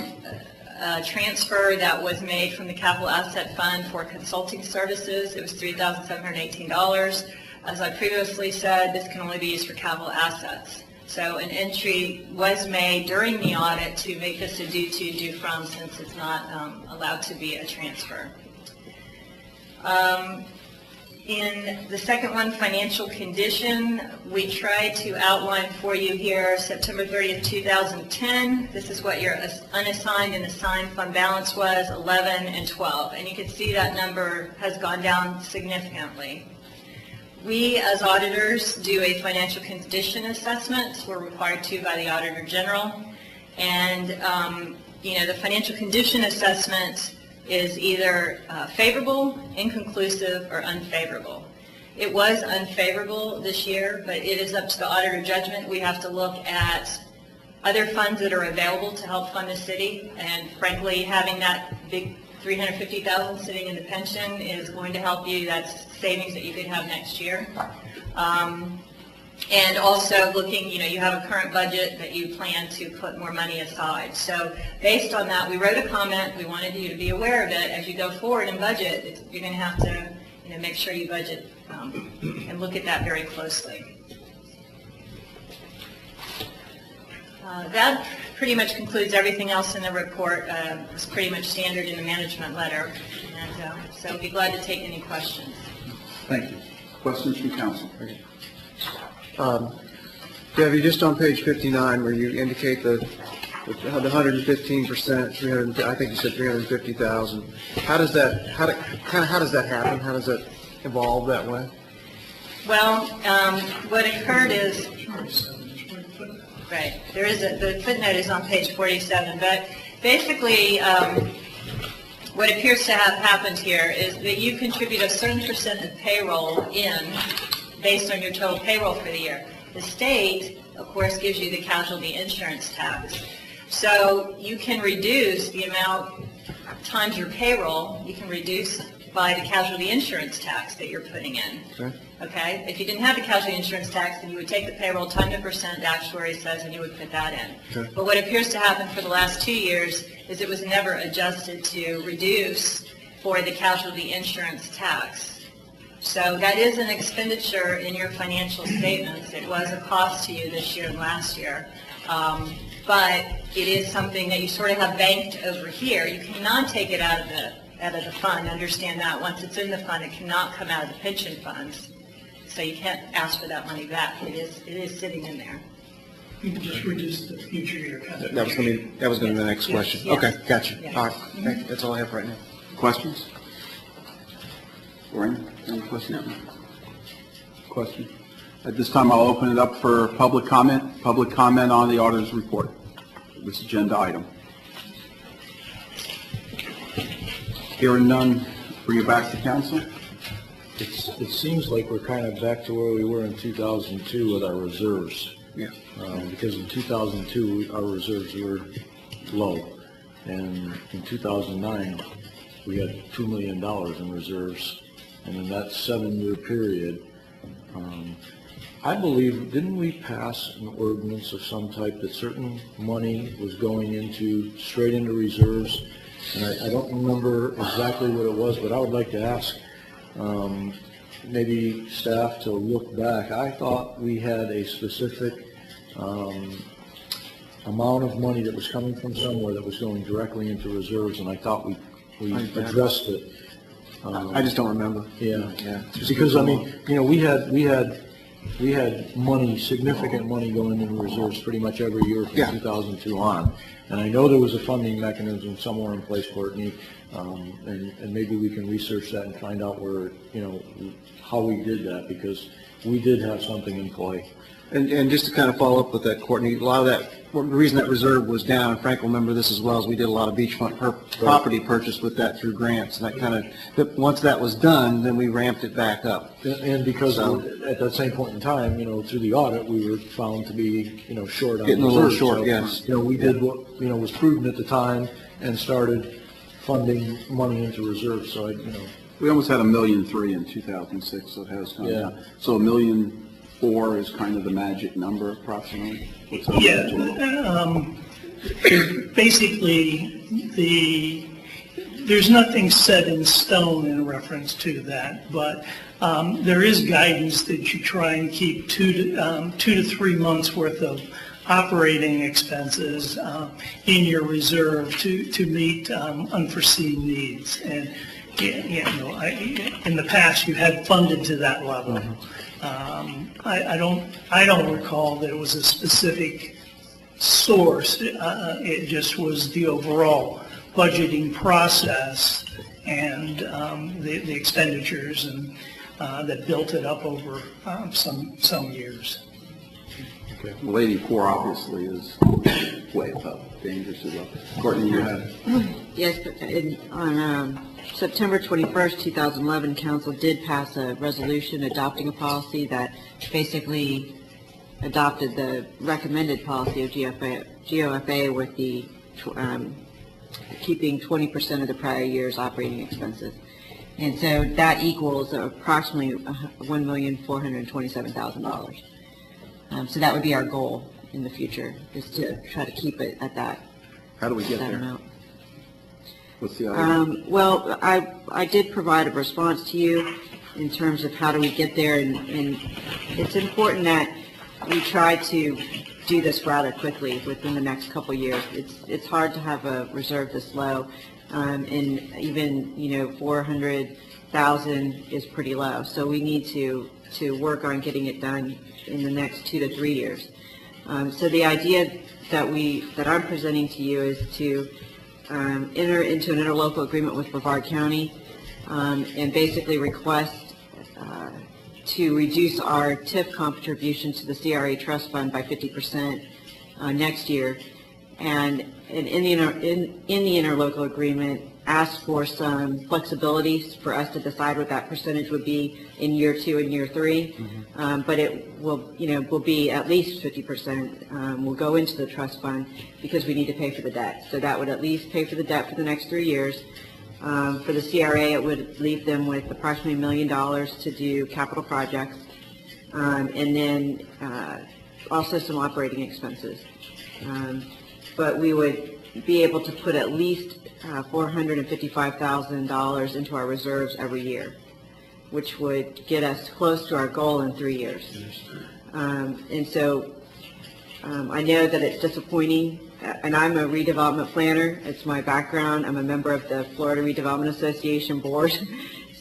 a transfer that was made from the Capital Asset Fund for consulting services. It was $3,718. As I previously said, this can only be used for capital assets. So an entry was made during the audit to make this a due to, due from, since it's not allowed to be a transfer. In the second one, financial condition, we tried to outline for you here September 30th, 2010. This is what your unassigned and assigned fund balance was, 11 and 12. And you can see that number has gone down significantly. We, as auditors, do a financial condition assessment. We're required to by the Auditor General. And, you know, the financial condition assessment is either favorable, inconclusive, or unfavorable. It was unfavorable this year, but it is up to the auditor judgment. We have to look at other funds that are available to help fund the city, and frankly, having that big $350,000 sitting in the pension is going to help you. That's savings that you could have next year. And also looking, you know, you have a current budget that you plan to put more money aside. So based on that, we wrote a comment. We wanted you to be aware of it. As you go forward in budget, you're going to have to, you know, make sure you budget and look at that very closely. That pretty much concludes everything else in the report. It's pretty much standard in the management letter. And so I'd be glad to take any questions. Thank you. Questions from council? Debbie, just on page 59, where you indicate the 115%, I think you said 350,000. How does that happen? How does that evolve that way? Well, what occurred is, right, there is the footnote is on page 47, but basically what appears to have happened here is that you contribute a certain percent of payroll in based on your total payroll for the year. The state, of course, gives you the casualty insurance tax. So you can reduce the amount times your payroll, you can reduce by the casualty insurance tax that you're putting in. Okay? If you didn't have the casualty insurance tax, then you would take the payroll, time the percent the actuary says, and you would put that in. But what appears to happen for the last 2 years is it was never adjusted to reduce for the casualty insurance tax. So that is an expenditure in your financial statements. It was a cost to you this year and last year. But it is something that you sort of have banked over here. You cannot take it out of the fund. Understand that. Once it's in the fund, it cannot come out of the pension funds. So you can't ask for that money back. It is sitting in there. You can just reduce the future year contribution. That was going to be the next question. Yes. Okay, gotcha. Yes. All right, thank you. That's all I have right now. Questions? Lorraine, any questions? Question? At this time, I'll open it up for public comment. Public comment on the auditor's report, this agenda item. Hearing none, bring it back to council. It seems like we're kind of back to where we were in 2002 with our reserves. Yeah. Because in 2002, our reserves were low. And in 2009, we had $2 million in reserves. And in that 7-year period, I believe, didn't we pass an ordinance of some type that certain money was going straight into reserves? And I don't remember exactly what it was, but I would like to ask maybe staff to look back. I thought we had a specific amount of money that was coming from somewhere that was going directly into reserves, and I thought we addressed it. I just don't remember. Yeah. Yeah. Because, I mean, you know, we had money, significant money going into reserves pretty much every year from 2002 on. And I know there was a funding mechanism somewhere in place, Courtney, and maybe we can research that and find out where, you know, how we did that, because we did have something in play. And just to kind of follow up with that, Courtney, a lot of that, the reason that reserve was down, and Frank will remember this as well, is we did a lot of beachfront property purchase with that through grants, and that kind of, once that was done, then we ramped it back up. And because at that same point in time, you know, through the audit, we were found to be, you know, short on Getting a little reserves. short, So, yes. You know, we did what, you know, was prudent at the time and started funding money into reserves, so We almost had $1.3 million in 2006, so it has come down. Yeah. So $1.4 million is kind of the magic number approximately? What's that? Basically, there's nothing set in stone in reference to that, but there is guidance that you try and keep 2 to 3 months worth of operating expenses in your reserve to meet unforeseen needs. And you know, in the past, you had funded to that level. I don't recall that it was a specific source. It just was the overall budgeting process and the expenditures and that built it up over some years. Okay. Well, 84 obviously is way above, dangerously low. Courtney, you had? Yes, but on September 21st, 2011, Council did pass a resolution adopting a policy that basically adopted the recommended policy of GOFA with the keeping 20% of the prior year's operating expenses. And so that equals approximately $1,427,000. So that would be our goal in the future, is to try to keep it at that. How do we get that there? amount. What's the other? Well, I did provide a response to you in terms of how do we get there, and it's important that we try to do this rather quickly within the next couple of years. It's hard to have a reserve this low, and even, you know, 400,000 is pretty low. So we need to work on getting it done in the next 2 to 3 years. So the idea that I'm presenting to you is to enter into an interlocal agreement with Brevard County and basically request to reduce our TIF contribution to the CRA Trust Fund by 50% next year, and in the interlocal agreement, ask for some flexibility for us to decide what that percentage would be in year 2 and year 3, but it will, you know, will be at least 50%. Will go into the trust fund because we need to pay for the debt. So that would at least pay for the debt for the next 3 years. For the CRA, it would leave them with approximately $1 million to do capital projects, and then also some operating expenses. But we would be able to put at least $455,000 into our reserves every year. which would get us close to our goal in 3 years. And so I know that it's disappointing, and I'm a redevelopment planner. It's my background. I'm a member of the Florida Redevelopment Association board,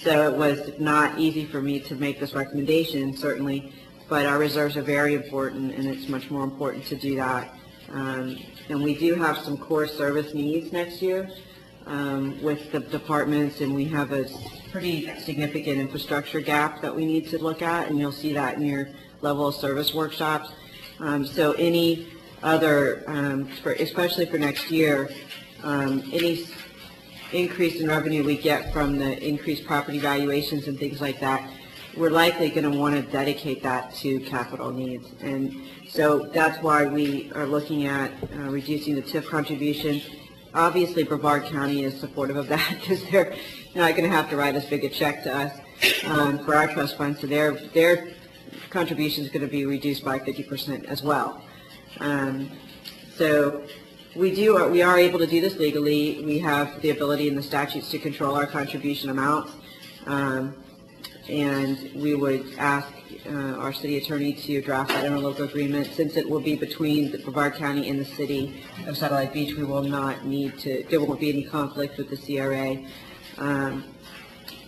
so it was not easy for me to make this recommendation, certainly, but our reserves are very important, and it's much more important to do that. And we do have some core service needs next year with the departments, and we have a pretty significant infrastructure gap that we need to look at, and you'll see that in your level of service workshops. So any other, especially for next year, any increase in revenue we get from the increased property valuations and things like that, we're likely going to want to dedicate that to capital needs. And so that's why we are looking at reducing the TIF contribution. Obviously, Brevard County is supportive of that because they're not going to have to write as big a check to us for our trust fund, so their contribution is going to be reduced by 50% as well. So we are able to do this legally. We have the ability in the statutes to control our contribution amounts, and we would ask our city attorney to draft that interlocal agreement. Since it will be between the Brevard County and the city of Satellite Beach, we will not need to, there won't be any conflict with the CRA.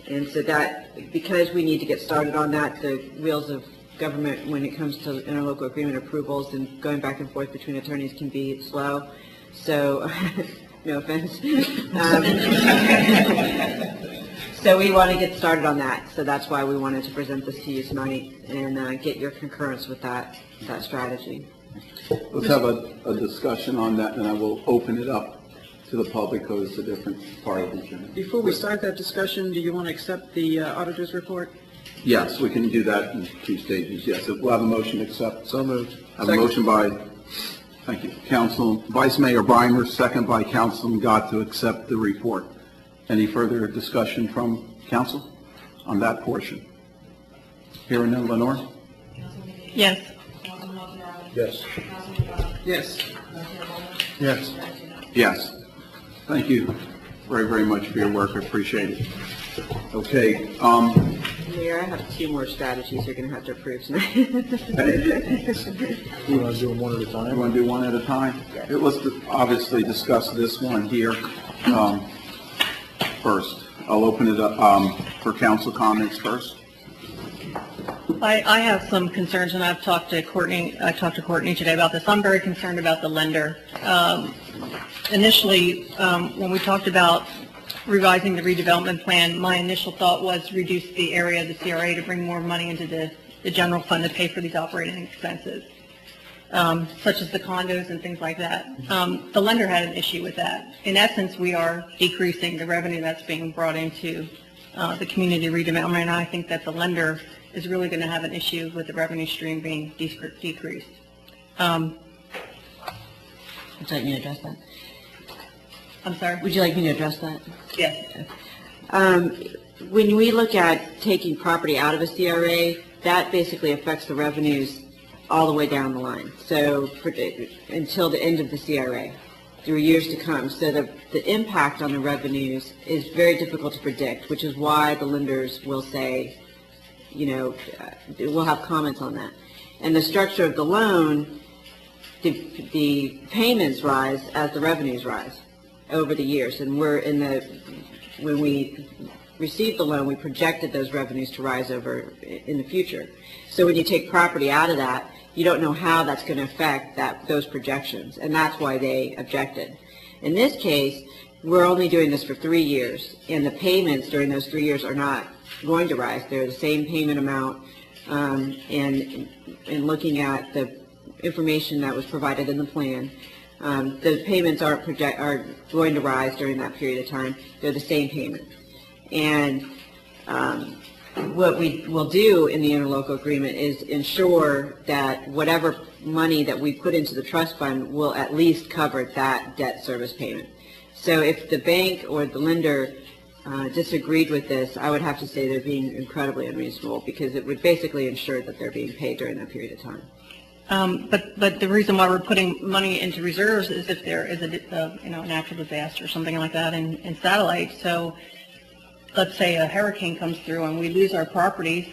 And so that, because we need to get started on that, the wheels of government when it comes to interlocal agreement approvals and going back and forth between attorneys can be slow. So, no offense. So we want to get started on that. So that's why we wanted to present this to you tonight and get your concurrence with that strategy. Let's have a discussion on that, and I will open it up to the public because it's a different part of the agenda. Before we start that discussion, do you want to accept the auditor's report? Yes, we can do that in 2 stages, yes. We'll have a motion to accept. So moved. I have a motion by, thank you, Vice Mayor Brimer, second by Councilman Gott to accept the report. Any further discussion from council on that portion? Hearing none, Lenore? Yes. Yes. Yes. Yes. Yes. Thank you very, very much for your work. I appreciate it. Okay. Mayor, I have 2 more strategies you're going to have to approve tonight. You want to do them one at a time? You want to do one at a time? Yes. Let's obviously discuss this one here first. I'll open it up for council comments first. I have some concerns, and I've talked to Courtney. I talked to Courtney today about this. I'm very concerned about the lender. Initially, when we talked about revising the redevelopment plan, my initial thought was reduce the area of the CRA to bring more money into the general fund to pay for these operating expenses, such as the condos and things like that. The lender had an issue with that. In essence, we are decreasing the revenue that's being brought into the community redevelopment, and I think that the lender is really going to have an issue with the revenue stream being decreased. Would you like me to address that? I'm sorry? Would you like me to address that? Yes. When we look at taking property out of a CRA, that basically affects the revenues all the way down the line. So until the end of the CRA, through years to come. So the impact on the revenues is very difficult to predict, which is why the lenders will say, we'll have comments on that. And the structure of the loan, the payments rise as the revenues rise over the years. And when we received the loan, we projected those revenues to rise over in the future. So when you take property out of that, you don't know how that's going to affect those projections, and that's why they objected. In this case, we're only doing this for 3 years, and the payments during those 3 years are not going to rise. They're the same payment amount, and in looking at the information that was provided in the plan, the payments are going to rise during that period of time. They're the same payment. And what we will do in the interlocal agreement is ensure that whatever money that we put into the trust fund will at least cover that debt service payment. So if the bank or the lender disagreed with this, I would have to say they're being incredibly unreasonable, because it would basically ensure that they're being paid during that period of time. But the reason why we're putting money into reserves is if there is a natural disaster or something like that in Satellite. So let's say a hurricane comes through and we lose our properties,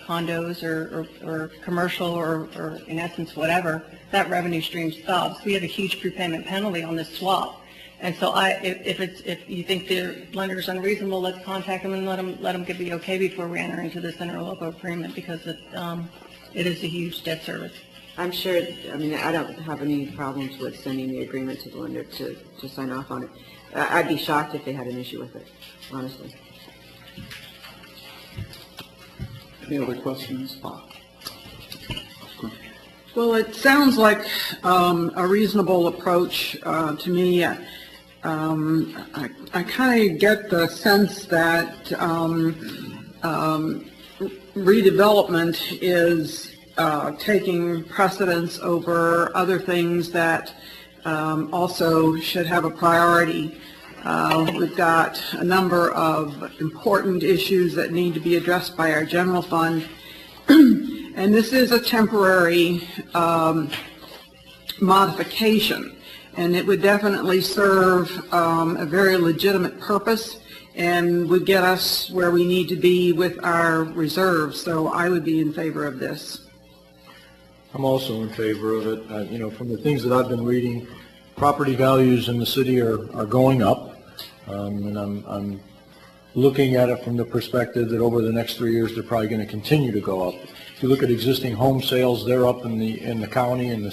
condos or commercial or in essence whatever, that revenue stream stops. We have a huge prepayment penalty on this swap. And so if you think the lender is unreasonable, let's contact them and let them get the okay before we enter into this interlocal agreement, because it is a huge debt service. I'm sure, I mean, I don't have any problems with sending the agreement to the lender to sign off on it. I'd be shocked if they had an issue with it, honestly. Any other questions? Well, it sounds like a reasonable approach to me. I kind of get the sense that redevelopment is taking precedence over other things that also should have a priority. We've got a number of important issues that need to be addressed by our general fund, and this is a temporary modification, and it would definitely serve a very legitimate purpose and would get us where we need to be with our reserves. So I would be in favor of this. I'm also in favor of it. You know, from the things that I've been reading, property values in the city are going up. And I'm looking at it from the perspective that over the next 3 years they're probably going to continue to go up. If you look at existing home sales, they're up in the county, and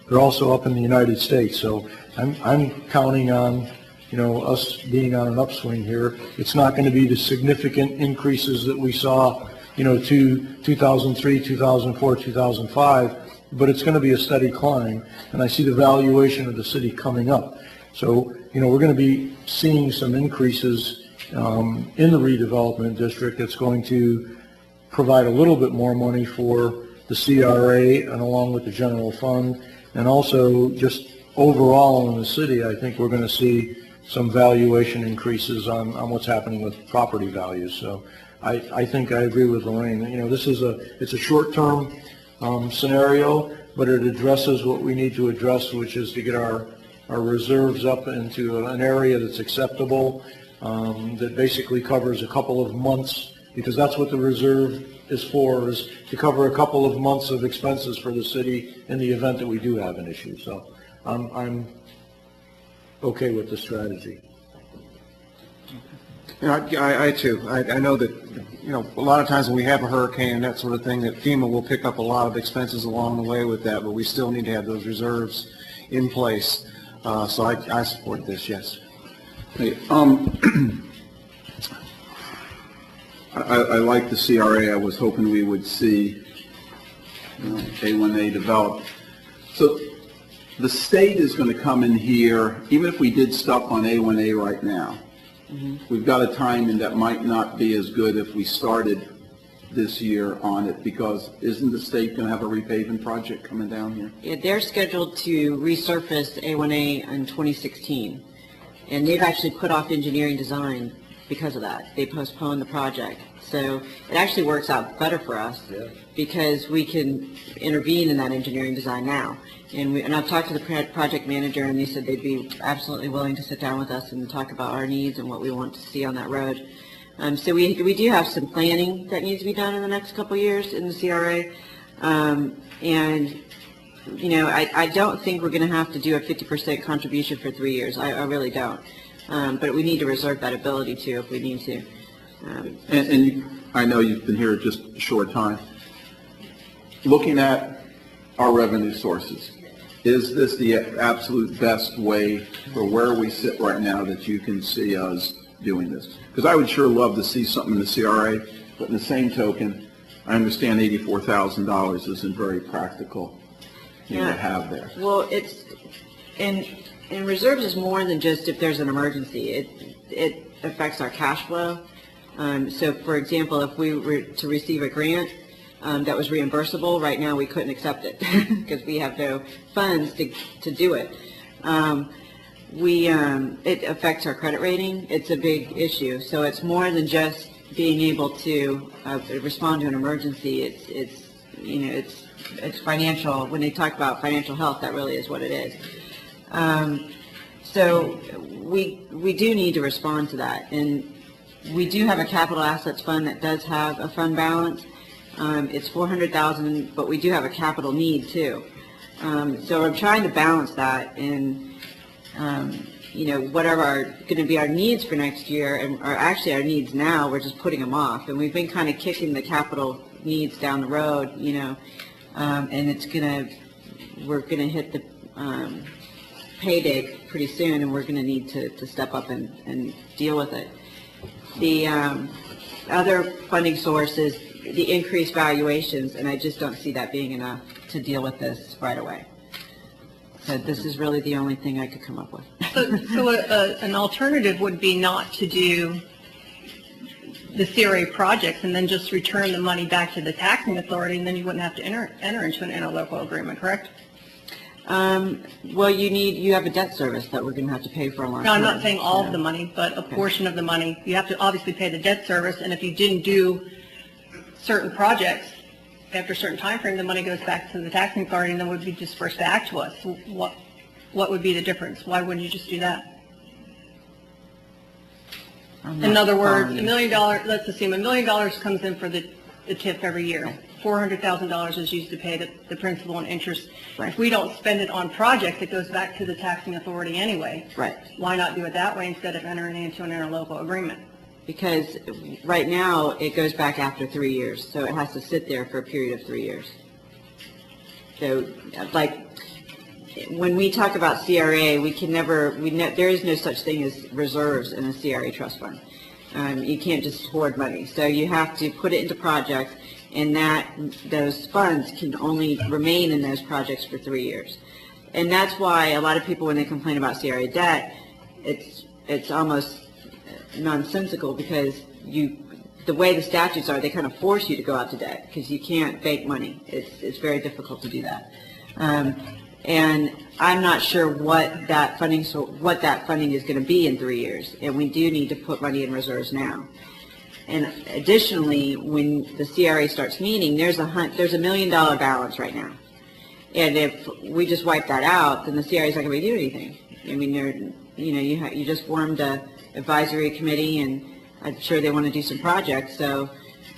they're also up in the United States. So I'm counting on, you know, us being on an upswing here. It's not going to be the significant increases that we saw, you know, to 2003, 2004, 2005, but it's going to be a steady climb, and I see the valuation of the city coming up. So, you know, we're going to be seeing some increases in the redevelopment district that's going to provide a little bit more money for the CRA and along with the general fund, and also just overall in the city, I think we're going to see some valuation increases on what's happening with property values. So I think I agree with Lorraine. You know, it's a short-term scenario, but it addresses what we need to address, which is to get our reserves up into an area that's acceptable, that basically covers a couple of months, because that's what the reserve is for, is to cover a couple of months of expenses for the city in the event that we do have an issue. So I'm okay with the strategy. You know, I too. I know that, you know, a lot of times when we have a hurricane and that sort of thing, that FEMA will pick up a lot of expenses along the way with that, but we still need to have those reserves in place. So I support this, yes. Hey, I like the CRA. I was hoping we would see, you know, A1A develop. So the state is going to come in here, even if we did stuff on A1A right now, we've got a timing that might not be as good if we started this year on it, because isn't the state going to have a repaving project coming down here? Yeah, they're scheduled to resurface A1A in 2016, and they've actually put off engineering design because of that. They postponed the project. So it actually works out better for us, because we can intervene in that engineering design now. And I've talked to the project manager, and they said they'd be absolutely willing to sit down with us and talk about our needs and what we want to see on that road. So we do have some planning that needs to be done in the next couple of years in the CRA. And, you know, I don't think we're going to have to do a 50% contribution for 3 years. I really don't. But we need to reserve that ability to if we need to. I know you've been here just a short time. Looking at our revenue sources, is this the absolute best way for where we sit right now that you can see us doing this? Because I would sure love to see something in the CRA, but in the same token, I understand $84,000 isn't very practical, you know, to have there. Well, it's and reserves is more than just if there's an emergency. It affects our cash flow. So, for example, if we were to receive a grant that was reimbursable, right now we couldn't accept it because we have no funds to do it. It affects our credit rating. It's a big issue. So it's more than just being able to respond to an emergency. It's you know, it's financial. When they talk about financial health, that really is what it is. So we do need to respond to that. And We do have a capital assets fund that does have a fund balance. It's $400,000, but we do have a capital need too. So I'm trying to balance that and, whatever are going to be our needs for next year, and are actually our needs now, we're just putting them off. And we've been kind of kicking the capital needs down the road, and we're going to hit the payday pretty soon, and we're going to need to step up and deal with it. The other funding source is the increased valuations, and I just don't see that being enough to deal with this right away. So this is really the only thing I could come up with. So an alternative would be not to do the CRA projects and then just return the money back to the taxing authority, and then you wouldn't have to enter into an interlocal agreement, correct? Well, you have a debt service that we're going to have to pay for a long No, time. I'm not saying all of the money, but a portion of the money. You have to obviously pay the debt service, and if you didn't do certain projects after a certain time frame, the money goes back to the taxing authority and then would be dispersed back to us. So what would be the difference? Why wouldn't you just do that? In other words, $1 million, let's assume $1 million comes in for the TIF every year. $400,000 is used to pay the principal and interest. Right. If we don't spend it on projects, it goes back to the taxing authority anyway. Right. Why not do it that way instead of entering into an interlocal agreement? Because right now, it goes back after 3 years, so it has to sit there for a period of 3 years. So, like, when we talk about CRA, there is no such thing as reserves in a CRA trust fund. You can't just hoard money. So you have to put it into projects, and those funds can only remain in those projects for 3 years. And that's why a lot of people, when they complain about CRA debt, it's almost nonsensical, because the way the statutes are, they kind of force you to go out to debt because you can't bank money. It's very difficult to do that. And I'm not sure what that funding is going to be in 3 years, and we do need to put money in reserves now. And additionally, when the CRA starts meeting, there's $1 million balance right now, and if we just wipe that out, then the CRA is not going to be doing anything. I mean, you just formed a advisory committee, and I'm sure they want to do some projects, so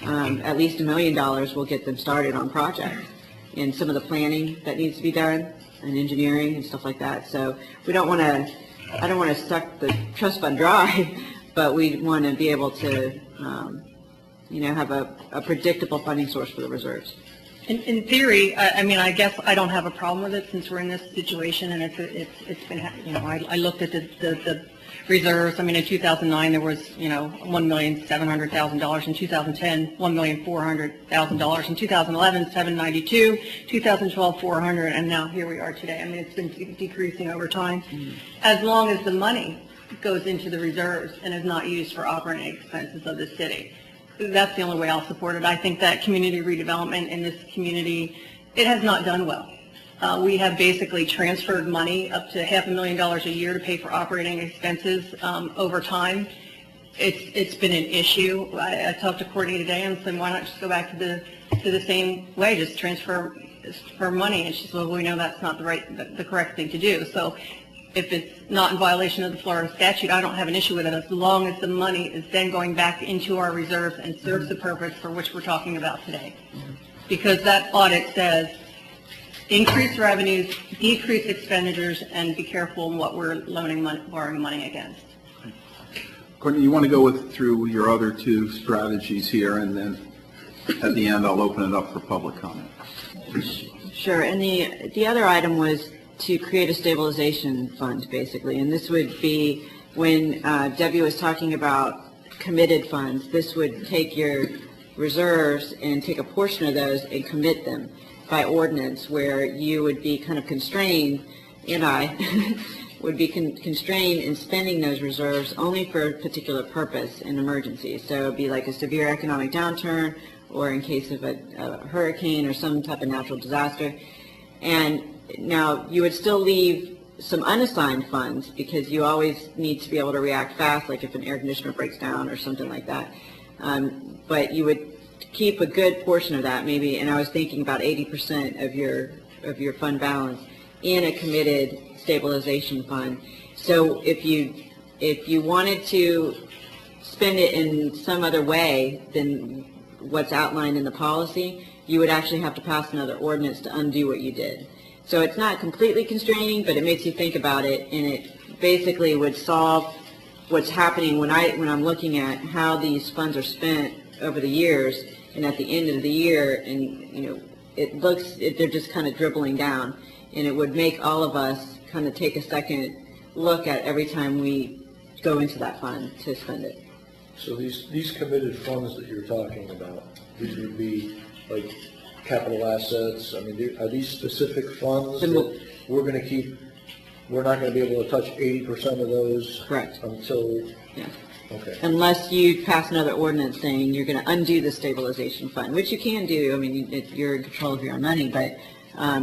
at least $1 million will get them started on projects and some of the planning that needs to be done and engineering and stuff like that. So I don't want to suck the trust fund dry, but we want to be able to have a predictable funding source for the reserves. In theory, I guess I don't have a problem with it since we're in this situation, and it's been, I looked at the reserves. I mean, in 2009 there was, $1,700,000. In 2010, $1,400,000. In 2011, $792,000. 2012, $400,000, and now here we are today. I mean, it's been decreasing over time. As long as the money goes into the reserves and is not used for operating expenses of the city. That's the only way I'll support it. I think that community redevelopment in this community, it has not done well. We have basically transferred money up to $500,000 a year to pay for operating expenses over time. It's been an issue. I talked to Courtney today and said, why not just go back to the same way, just transfer money? And she said, well, we know that's not the correct thing to do. So if it's not in violation of the Florida statute, I don't have an issue with it as long as the money is then going back into our reserves and serves the purpose for which we're talking about today. Because that audit says increase revenues, decrease expenditures, and be careful in what we're borrowing money against. Courtney, you want to go through your other two strategies here, and then at the end I'll open it up for public comment. Sure, and the other item was to create a stabilization fund, basically, and this would be when Debbie was talking about committed funds, this would take your reserves and take a portion of those and commit them by ordinance, where you would be kind of constrained, and I would be constrained in spending those reserves only for a particular purpose in emergencies. So it would be like a severe economic downturn, or in case of a hurricane or some type of natural disaster. And now you would still leave some unassigned funds, because you always need to be able to react fast, like if an air conditioner breaks down or something like that. But you would keep a good portion of that, maybe, and I was thinking about 80% of your fund balance in a committed stabilization fund. So if you wanted to spend it in some other way than what's outlined in the policy, you would actually have to pass another ordinance to undo what you did. So it's not completely constraining, but it makes you think about it, and it basically would solve what's happening when I'm looking at how these funds are spent over the years, and at the end of the year, and they're just kind of dribbling down, and it would make all of us kind of take a second look at every time we go into that fund to spend it. So these committed funds that you're talking about, these would be like capital assets, I mean, are these specific funds that we're not going to be able to touch 80% of those? Correct. Until, Yeah. okay. Unless you pass another ordinance saying you're going to undo the stabilization fund, which you can do. I mean, you're in control of your own money, but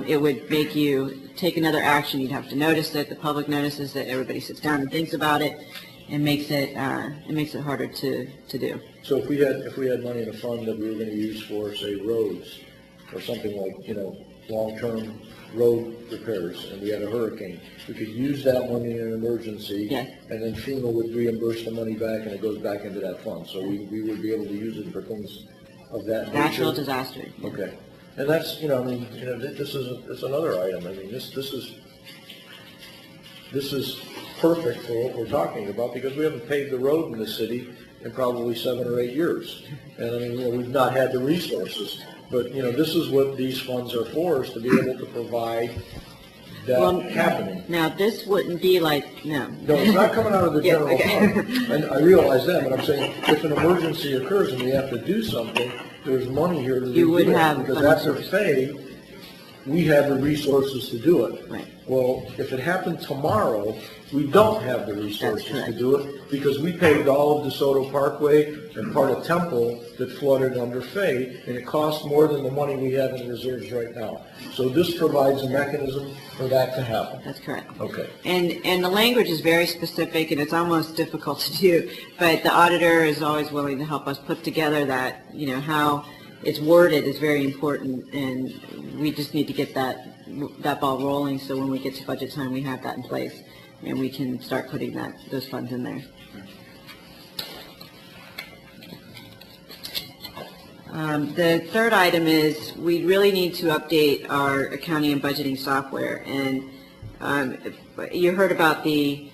it would make you take another action. You'd have to notice it. The public notices it. Everybody sits down and thinks about it, and makes it harder to do. So if we had money in a fund that we were going to use for, say, roads or something like, long-term road repairs, and we had a hurricane, we could use that money in an emergency, Yes. and then FEMA would reimburse the money back, and it goes back into that fund. So we would be able to use it for things of that nature. Natural disaster. Okay. And that's, this is another item. I mean, this is perfect for what we're talking about, because we haven't paved the road in the city in probably 7 or 8 years. And I mean, we've not had the resources. But, this is what these funds are for, is to be able to provide that happening. Now, this wouldn't be like, no. No, it's not coming out of the Yeah, general okay. fund. And I realize that, but I'm saying, if an emergency occurs and we have to do something, there's money here to do it. You would have Because funds. after FAY, we have the resources to do it. Right. Well, if it happened tomorrow, we don't have the resources to correct. do it, because we paved all of DeSoto Parkway and part of Temple that flooded under FAY, and it costs more than the money we have in reserves right now. So this provides a mechanism for that to happen. That's correct. Okay. And the language is very specific, and it's almost difficult to do, but the auditor is always willing to help us put together that, how it's worded is very important, and we just need to get that ball rolling, so when we get to budget time, we have that in place, and we can start putting those funds in there. The third item is we really need to update our accounting and budgeting software, and you heard about the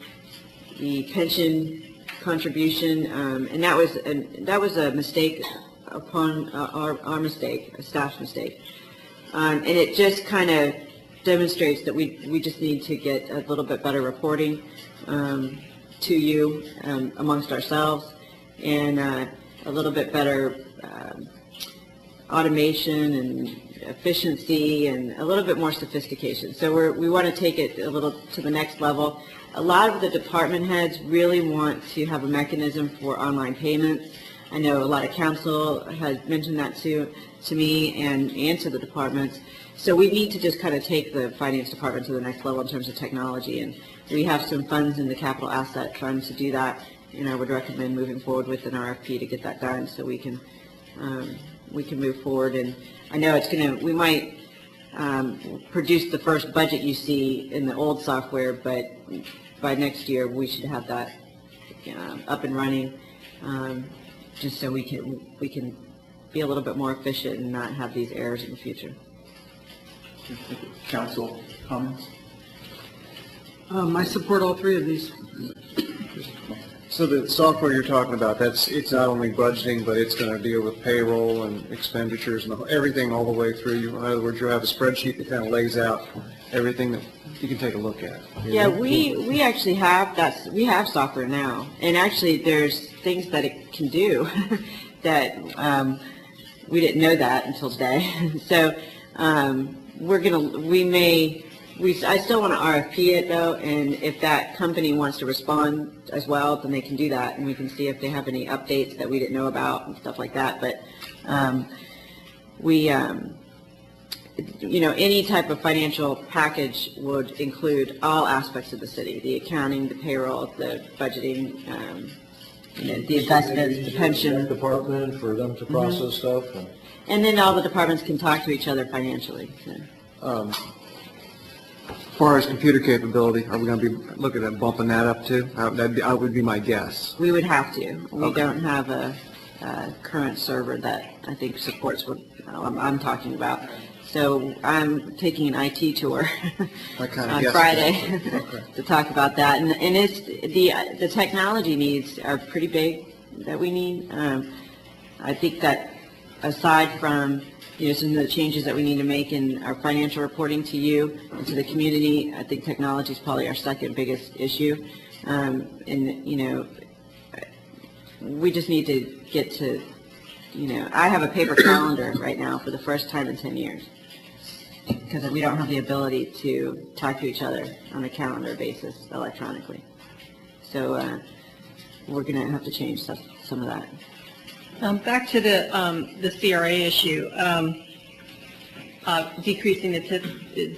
pension contribution, and that was a mistake upon our mistake, a staff's mistake, and it just kind of demonstrates that we just need to get a little bit better reporting to you amongst ourselves, and a little bit better automation and efficiency, and a little bit more sophistication. So we want to take it a little to the next level. A lot of the department heads really want to have a mechanism for online payments. I know a lot of council has mentioned that to me and to the departments. So we need to just kind of take the finance department to the next level in terms of technology, and we have some funds in the capital asset fund to do that, and I would recommend moving forward with an RFP to get that done so we can move forward. And I know we might produce the first budget you see in the old software, but by next year we should have that up and running, just so we can be a little bit more efficient and not have these errors in the future. Council comments? I support all three of these. So the software you're talking about, it's not only budgeting, but it's going to deal with payroll and expenditures and everything all the way through. In other words, you'll have a spreadsheet that kind of lays out everything that you can take a look at. Yeah, we actually have we have software now, and actually there's things that it can do that we didn't know that until today. So I still want to RFP it though, and if that company wants to respond as well, then they can do that, and we can see if they have any updates that we didn't know about and stuff like that. But any type of financial package would include all aspects of the city: the accounting, the payroll, the budgeting, the investments, the pension. Department for them to process stuff. And then all the departments can talk to each other financially. So. As far as computer capability, are we going to be looking at bumping that up too? That would be my guess. We would have to. We Okay. don't have a current server that I think supports what I'm talking about. So I'm taking an IT tour I kinda on guessed Friday that. to talk about that. And it's, the technology needs are pretty big that we need. I think that aside from, some of the changes that we need to make in our financial reporting to you and to the community, I think technology is probably our second biggest issue. We just need to get to, I have a paper calendar right now for the first time in 10 years because we don't have the ability to talk to each other on a calendar basis electronically. So we're going to have to change some of that. Back to the CRA issue, decreasing the TIF is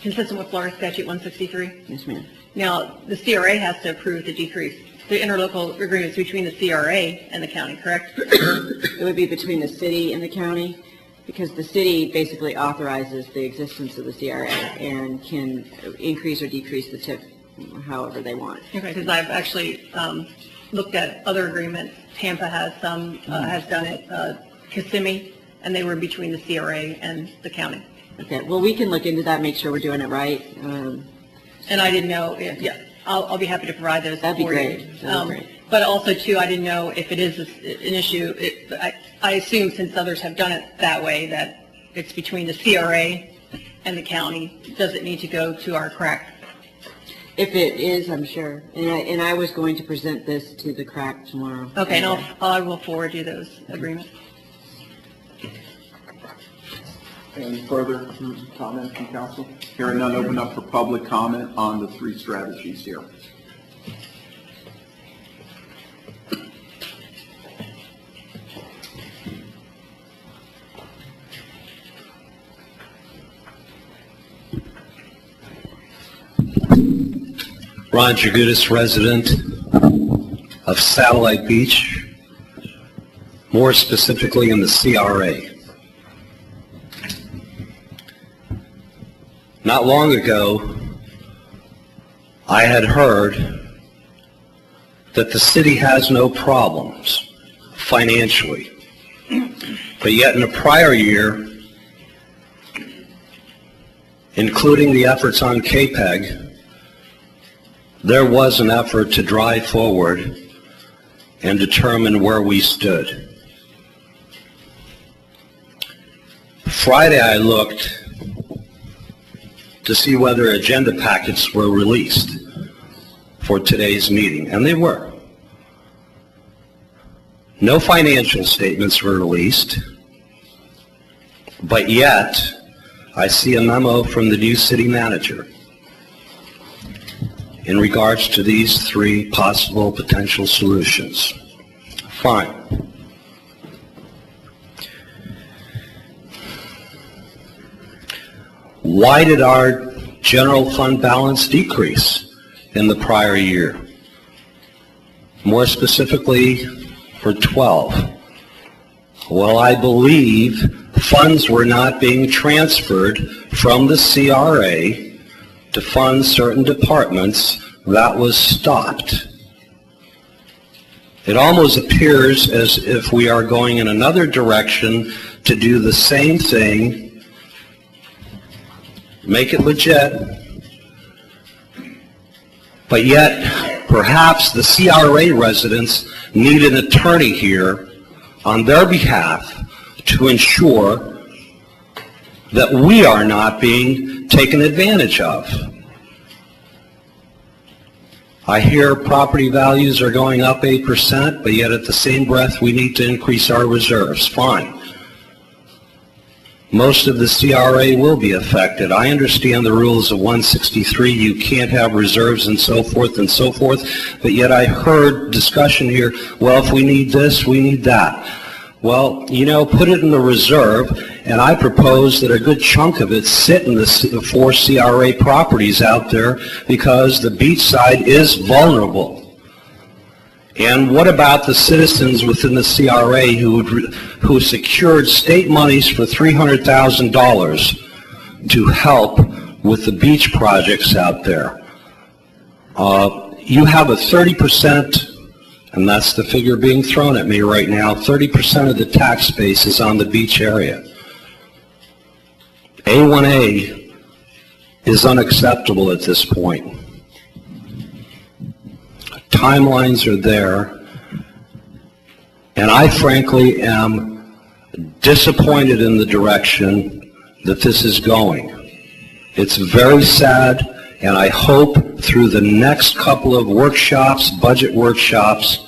consistent with Florida Statute 163. Yes, ma'am. Now, the CRA has to approve the decrease. The interlocal agreements between the CRA and the county, correct? It would be between the city and the county because the city basically authorizes the existence of the CRA and can increase or decrease the TIF however they want. Okay, because I've actually looked at other agreements. Tampa has some, has done it, Kissimmee, and they were between the CRA and the county. Okay, well, we can look into that, make sure we're doing it right. And I didn't know, I'll be happy to provide those That'd be for you. great. That'd be great. But also, too, I didn't know if it is an issue. I assume since others have done it that way, that it's between the CRA and the county. Does it need to go to our CRAC? If it is, I'm sure. And I was going to present this to the CRAC tomorrow. Okay, and I will forward you those agreements. Any further comments from council? Hearing none, open up for public comment on the three strategies here. Ron Jagutis, resident of Satellite Beach, more specifically in the CRA. Not long ago, I had heard that the city has no problems financially, but yet in a prior year, including the efforts on KPEG, there was an effort to drive forward and determine where we stood. Friday I looked to see whether agenda packets were released for today's meeting, and they were. No financial statements were released, but yet I see a memo from the new city manager in regards to these three possible potential solutions. Fine. Why did our general fund balance decrease in the prior year? More specifically for 12. Well, I believe funds were not being transferred from the CRA to fund certain departments. That was stopped. It almost appears as if we are going in another direction to do the same thing, make it legit, but yet perhaps the CRA residents need an attorney here on their behalf to ensure that we are not being taken advantage of. I hear property values are going up 8%, but yet at the same breath we need to increase our reserves. Fine. Most of the CRA will be affected. I understand the rules of 163, you can't have reserves and so forth, but yet I heard discussion here, well, if we need this, we need that. Well, put it in the reserve, and I propose that a good chunk of it sit in the 4 CRA properties out there because the beach side is vulnerable. And what about the citizens within the CRA who secured state monies for $300,000 to help with the beach projects out there. You have a 30%, and that's the figure being thrown at me right now, 30% of the tax base is on the beach area. A1A is unacceptable at this point. Timelines are there, and I frankly am disappointed in the direction that this is going. It's very sad, and I hope through the next couple of workshops, budget workshops,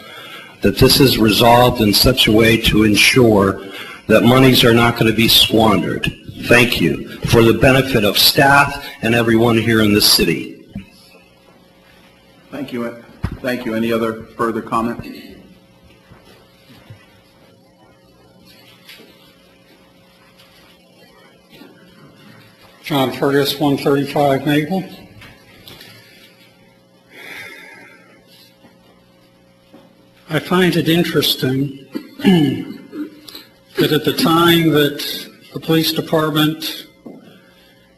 that this is resolved in such a way to ensure that monies are not going to be squandered. Thank you, for the benefit of staff and everyone here in the city. Thank you. Thank you. Any other further comment? John Fergus, 135 Maple. I find it interesting that at the time that the police department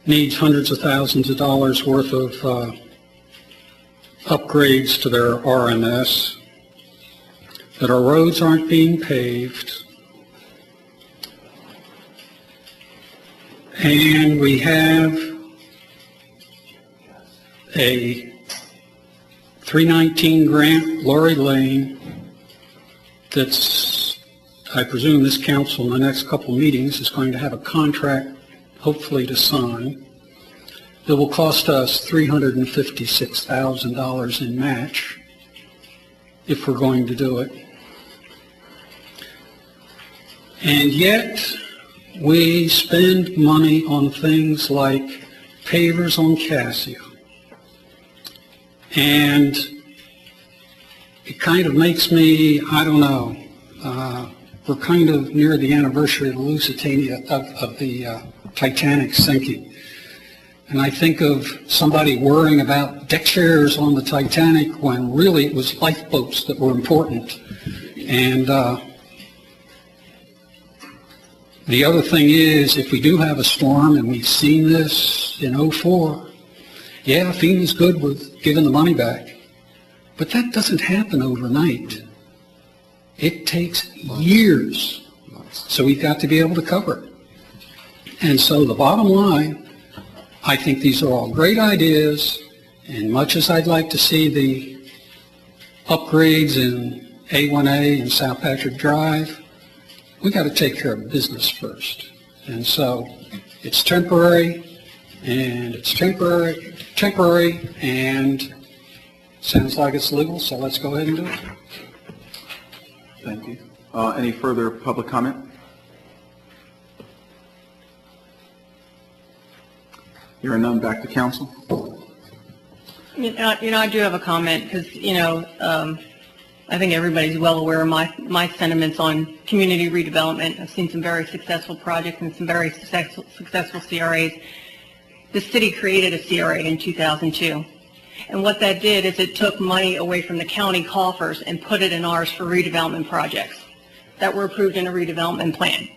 needs hundreds of thousands of dollars worth of upgrades to their RMS, that our roads aren't being paved, and we have a 319 grant, Lori Lane, that's, I presume this council in the next couple meetings is going to have a contract, hopefully to sign, that will cost us $356,000 in match if we're going to do it. And yet, we spend money on things like pavers on Cassia. And it kind of makes me, I don't know, we're kind of near the anniversary of the Lusitania, of the Titanic sinking. And I think of somebody worrying about deck chairs on the Titanic when really it was lifeboats that were important. And the other thing is, if we do have a storm, and we've seen this in '04, yeah, FEMA's good with giving the money back. But that doesn't happen overnight. It takes years. So we've got to be able to cover it. And so the bottom line, I think these are all great ideas, and much as I'd like to see the upgrades in A1A and South Patrick Drive, we got to take care of business first. And so it's temporary, and sounds like it's legal, so let's go ahead and do it. Thank you. Any further public comment? Hearing none, back to council. I do have a comment because, I think everybody's well aware of my sentiments on community redevelopment. I've seen some very successful projects and some very successful CRAs. The city created a CRA in 2002. And what that did is it took money away from the county coffers and put it in ours for redevelopment projects that were approved in a redevelopment plan.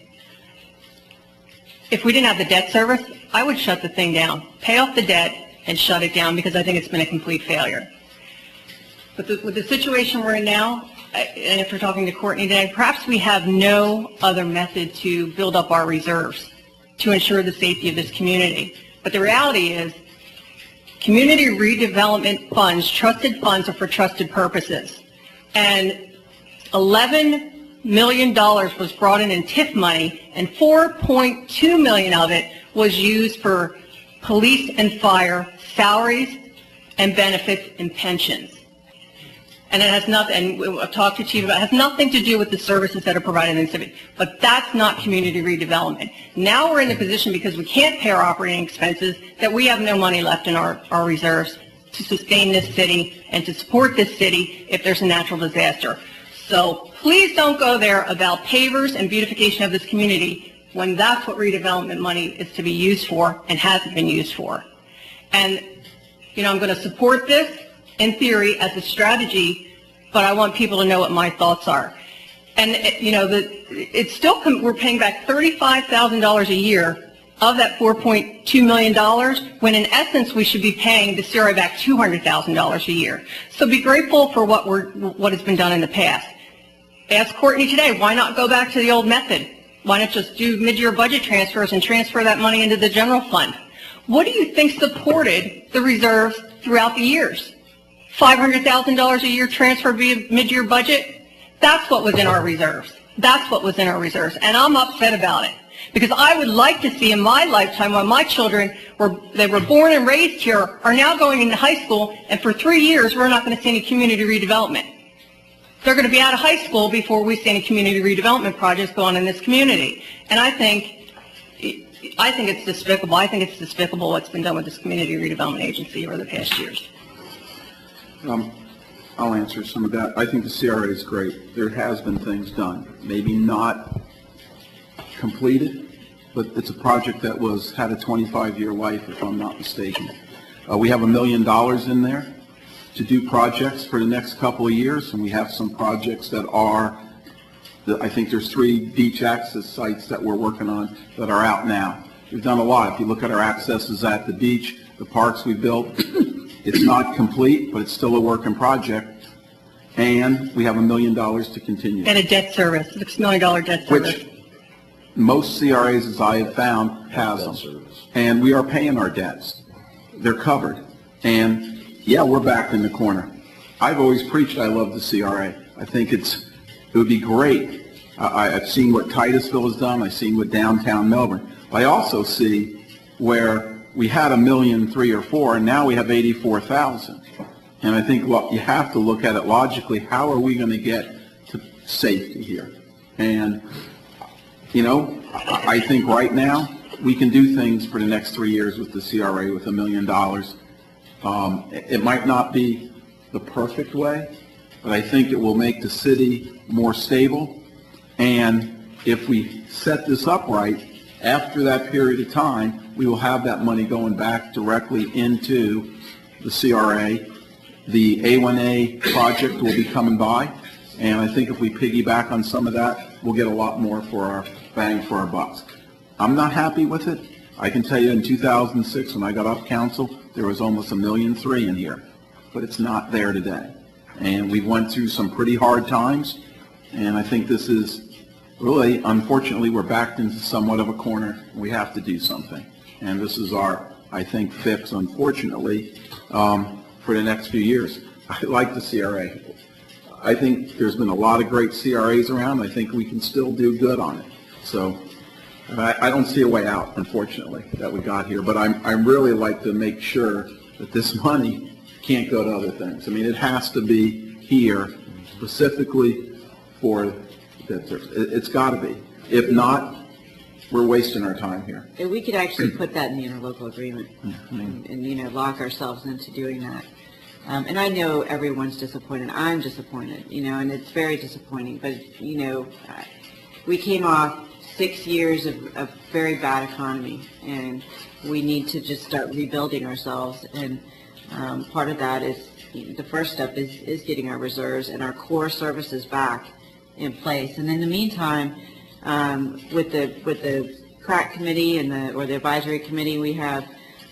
If we didn't have the debt service, I would shut the thing down, pay off the debt, and shut it down because I think it's been a complete failure. But with the situation we're in now, and if we're talking to Courtney today, perhaps we have no other method to build up our reserves to ensure the safety of this community. But the reality is, community redevelopment funds, trusted funds, are for trusted purposes. And $11 million was brought in TIF money, and $4.2 million of it was used for police and fire salaries and benefits and pensions. And it has nothing, and I've talked to Chief about, it has nothing to do with the services that are provided in the city. But that's not community redevelopment. Now we're in the position, because we can't pay our operating expenses, that we have no money left in our reserves to sustain this city and to support this city if there's a natural disaster. So please don't go there about pavers and beautification of this community when that's what redevelopment money is to be used for and hasn't been used for. And, I'm going to support this in theory as a strategy, but I want people to know what my thoughts are. And, it's still, we're paying back $35,000 a year of that $4.2 million, when in essence we should be paying the CRA back $200,000 a year. So be grateful for what has been done in the past. Ask Courtney today, why not go back to the old method? Why not just do mid-year budget transfers and transfer that money into the general fund? What do you think supported the reserves throughout the years? $500,000 a year transfer via mid-year budget? That's what was in our reserves. That's what was in our reserves. And I'm upset about it. Because I would like to see in my lifetime when my children were born and raised here, are now going into high school, and for 3 years we're not going to see any community redevelopment. They're going to be out of high school before we see any community redevelopment projects go on in this community. And I think it's despicable. I think it's despicable what's been done with this community redevelopment agency over the past years. I'll answer some of that. I think the CRA is great. There has been things done, maybe not completed, but it's a project that had a 25-year life, if I'm not mistaken. We have $1 million in there to do projects for the next couple of years, and we have some projects that I think there's 3 beach access sites that we're working on that are out now. We've done a lot. If you look at our accesses at the beach, the parks we built, it's not complete, but it's still a working project, and we have $1 million to continue. And a debt service, $6 million debt service. Which most CRAs, as I have found, has them. And we are paying our debts. They're covered. And yeah, we're backed in the corner. I've always preached I love the CRA. I think it would be great. I've seen what Titusville has done. I've seen what downtown Melbourne. I also see where we had $1.3 million or $4 million, and now we have $84,000. And I think you have to look at it logically. How are we going to get to safety here? And I think right now we can do things for the next 3 years with the CRA with $1 million. It might not be the perfect way, but I think it will make the city more stable. And if we set this up right, after that period of time, we will have that money going back directly into the CRA. The A1A project will be coming by, and I think if we piggyback on some of that, we'll get a lot more for our bang for our bucks. I'm not happy with it. I can tell you in 2006 when I got off council, there was almost $1.3 million in here, but it's not there today. And we went through some pretty hard times, and I think this is really, unfortunately, we're backed into somewhat of a corner. We have to do something. And this is our, I think, fix, unfortunately, for the next few years. I like the CRA. I think there's been a lot of great CRAs around. I think we can still do good on it. So I don't see a way out, unfortunately, that we got here. But I really like to make sure that this money can't go to other things. I mean, it has to be here specifically for that. It's got to be. If not, we're wasting our time here. And we could actually put that in the interlocal agreement and lock ourselves into doing that. And I know everyone's disappointed. I'm disappointed, and it's very disappointing. But, we came off 6 years of very bad economy, and we need to just start rebuilding ourselves. And part of that is, the first step is getting our reserves and our core services back in place. And in the meantime, with the CRAC committee or the advisory committee, we have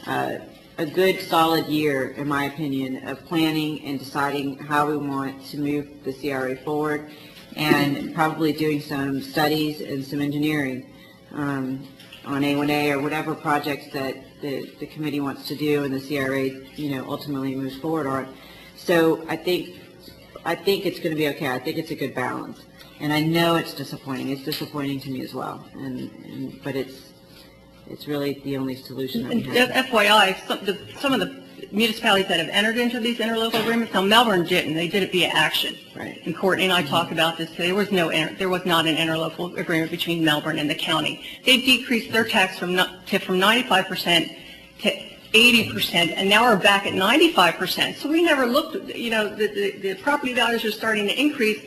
a good solid year, in my opinion, of planning and deciding how we want to move the CRA forward, and probably doing some studies and some engineering on A1A or whatever projects that the committee wants to do and the CRA, ultimately moves forward on. So I think it's going to be okay. I think it's a good balance. And I know it's disappointing. It's disappointing to me as well. But it's really the only solution that we have. FYI, some of the municipalities that have entered into these interlocal agreements, now Melbourne didn't. They did it via action. Right. And Courtney and I talked about this today. There was not an interlocal agreement between Melbourne and the county. They decreased their tax from 95% to 80%, and now we're back at 95%. So we never looked, the property values are starting to increase,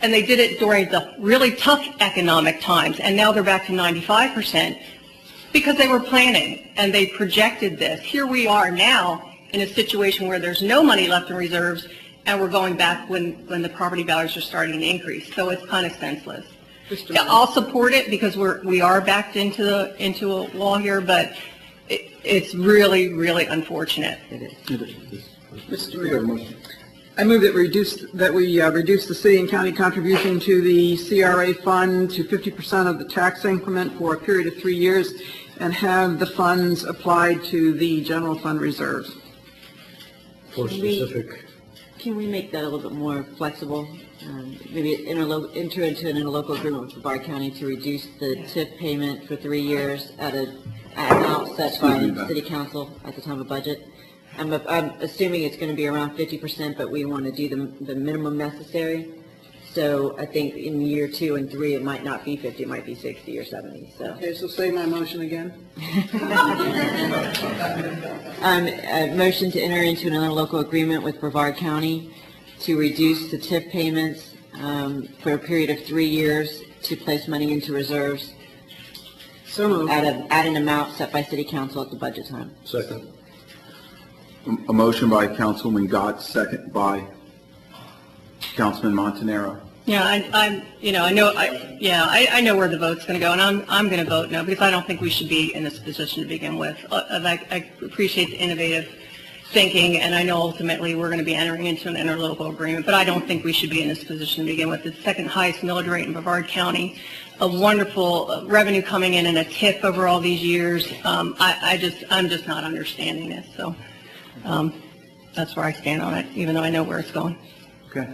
and they did it during the really tough economic times, and now they're back to 95% because they were planning and they projected this. Here we are now in a situation where there's no money left in reserves, and we're going back when the property values are starting to increase. So it's kind of senseless. Yeah, I'll support it because we are backed into a wall here, but it's really, really unfortunate. Mr. Mayor, I move that we reduce the city and county contribution to the CRA fund to 50% of the tax increment for a period of 3 years and have the funds applied to the general fund reserves. For specific, Can we make that a little bit more flexible? Maybe enter into an interlocal agreement with Brevard County to reduce the TIF payment for 3 years at an amount set by the city council at the time of budget. I'm assuming it's going to be around 50%, but we want to do the minimum necessary. So I think in year 2 and 3, it might not be 50, it might be 60 or 70, so. Okay, so say my motion again. A motion to enter into an interlocal agreement with Brevard County to reduce the TIF payments for a period of 3 years to place money into reserves So moved. at an amount set by city council at the budget time. second. A motion by Councilwoman Gott, second by Councilman Montanaro. Yeah, I know where the vote's going to go, and I'm going to vote no because I don't think we should be in this position to begin with. I appreciate the innovative thinking, and I know ultimately we're going to be entering into an interlocal agreement, but I don't think we should be in this position to begin with. It's the second highest millage rate in Brevard County, a wonderful revenue coming in and a TIF over all these years. I'm just not understanding this, so that's where I stand on it, even though I know where it's going. Okay.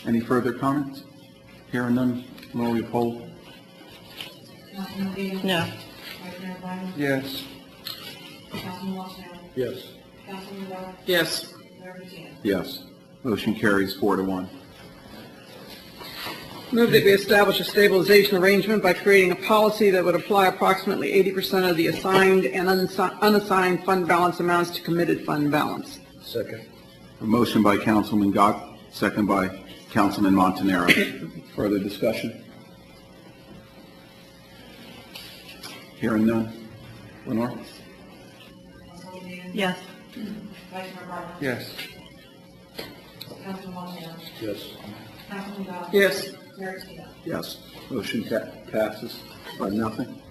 Any further comments? Hearing none, will we poll? No. Yes. Yes. Yes. Yes. Motion carries 4-1. Move that we establish a stabilization arrangement by creating a policy that would apply approximately 80% of the assigned and unassigned fund balance amounts to committed fund balance. Second. A motion by Councilman Gott, second by Councilman Montanaro. Further discussion? Hearing none. Lenore? Yes. Yes. Yes. Yes. Yes. Motion passes by nothing.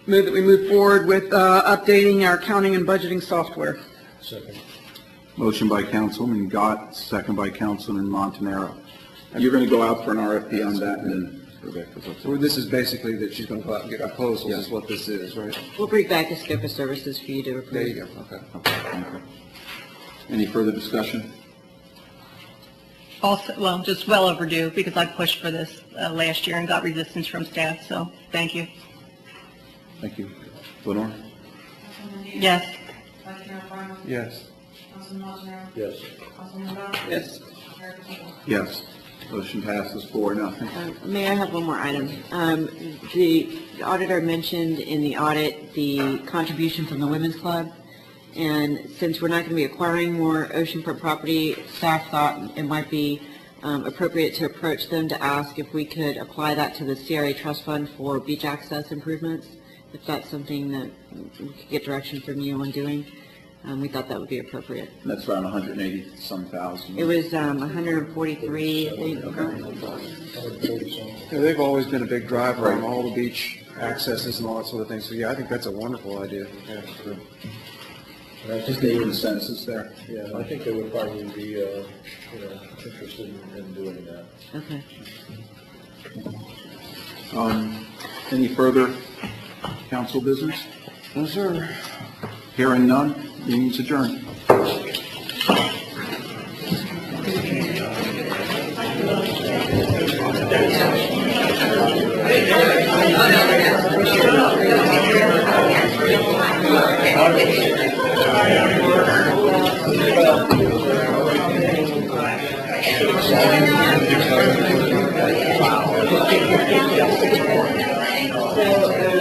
Move that we move forward with updating our accounting and budgeting software. Second. Motion by Councilman Gott, second by Councilman Montanaro. You're going to go out for an RFP on that, and then Rebecca's up So this is basically that she's going to go out and get proposals, is what this is, right? We'll bring back a scope of services for you to approve. There you go, okay. Okay. Any further discussion? Also, well, just well overdue because I pushed for this last year and got resistance from staff, so thank you. Thank you. Lenore? Yes. Yes. Yes. Yes. Yes. Motion passes 4-0. May I have one more item? The auditor mentioned in the audit the contribution from the Women's Club, and since we're not going to be acquiring more oceanfront property, staff thought it might be appropriate to approach them to ask if we could apply that to the CRA Trust Fund for beach access improvements, if that's something that we could get direction from you on doing. We thought that would be appropriate. That's around 180-some thousand. It was 143, I think. Yeah, they've always been a big driver on all the beach accesses and all that sort of thing, so yeah, I think that's a wonderful idea. Yeah, sure. And I think State they would, consensus there. yeah, I think they would probably be, interested in doing that. Okay. Any further council business? No, sir. Hearing none, meeting's adjourned. So,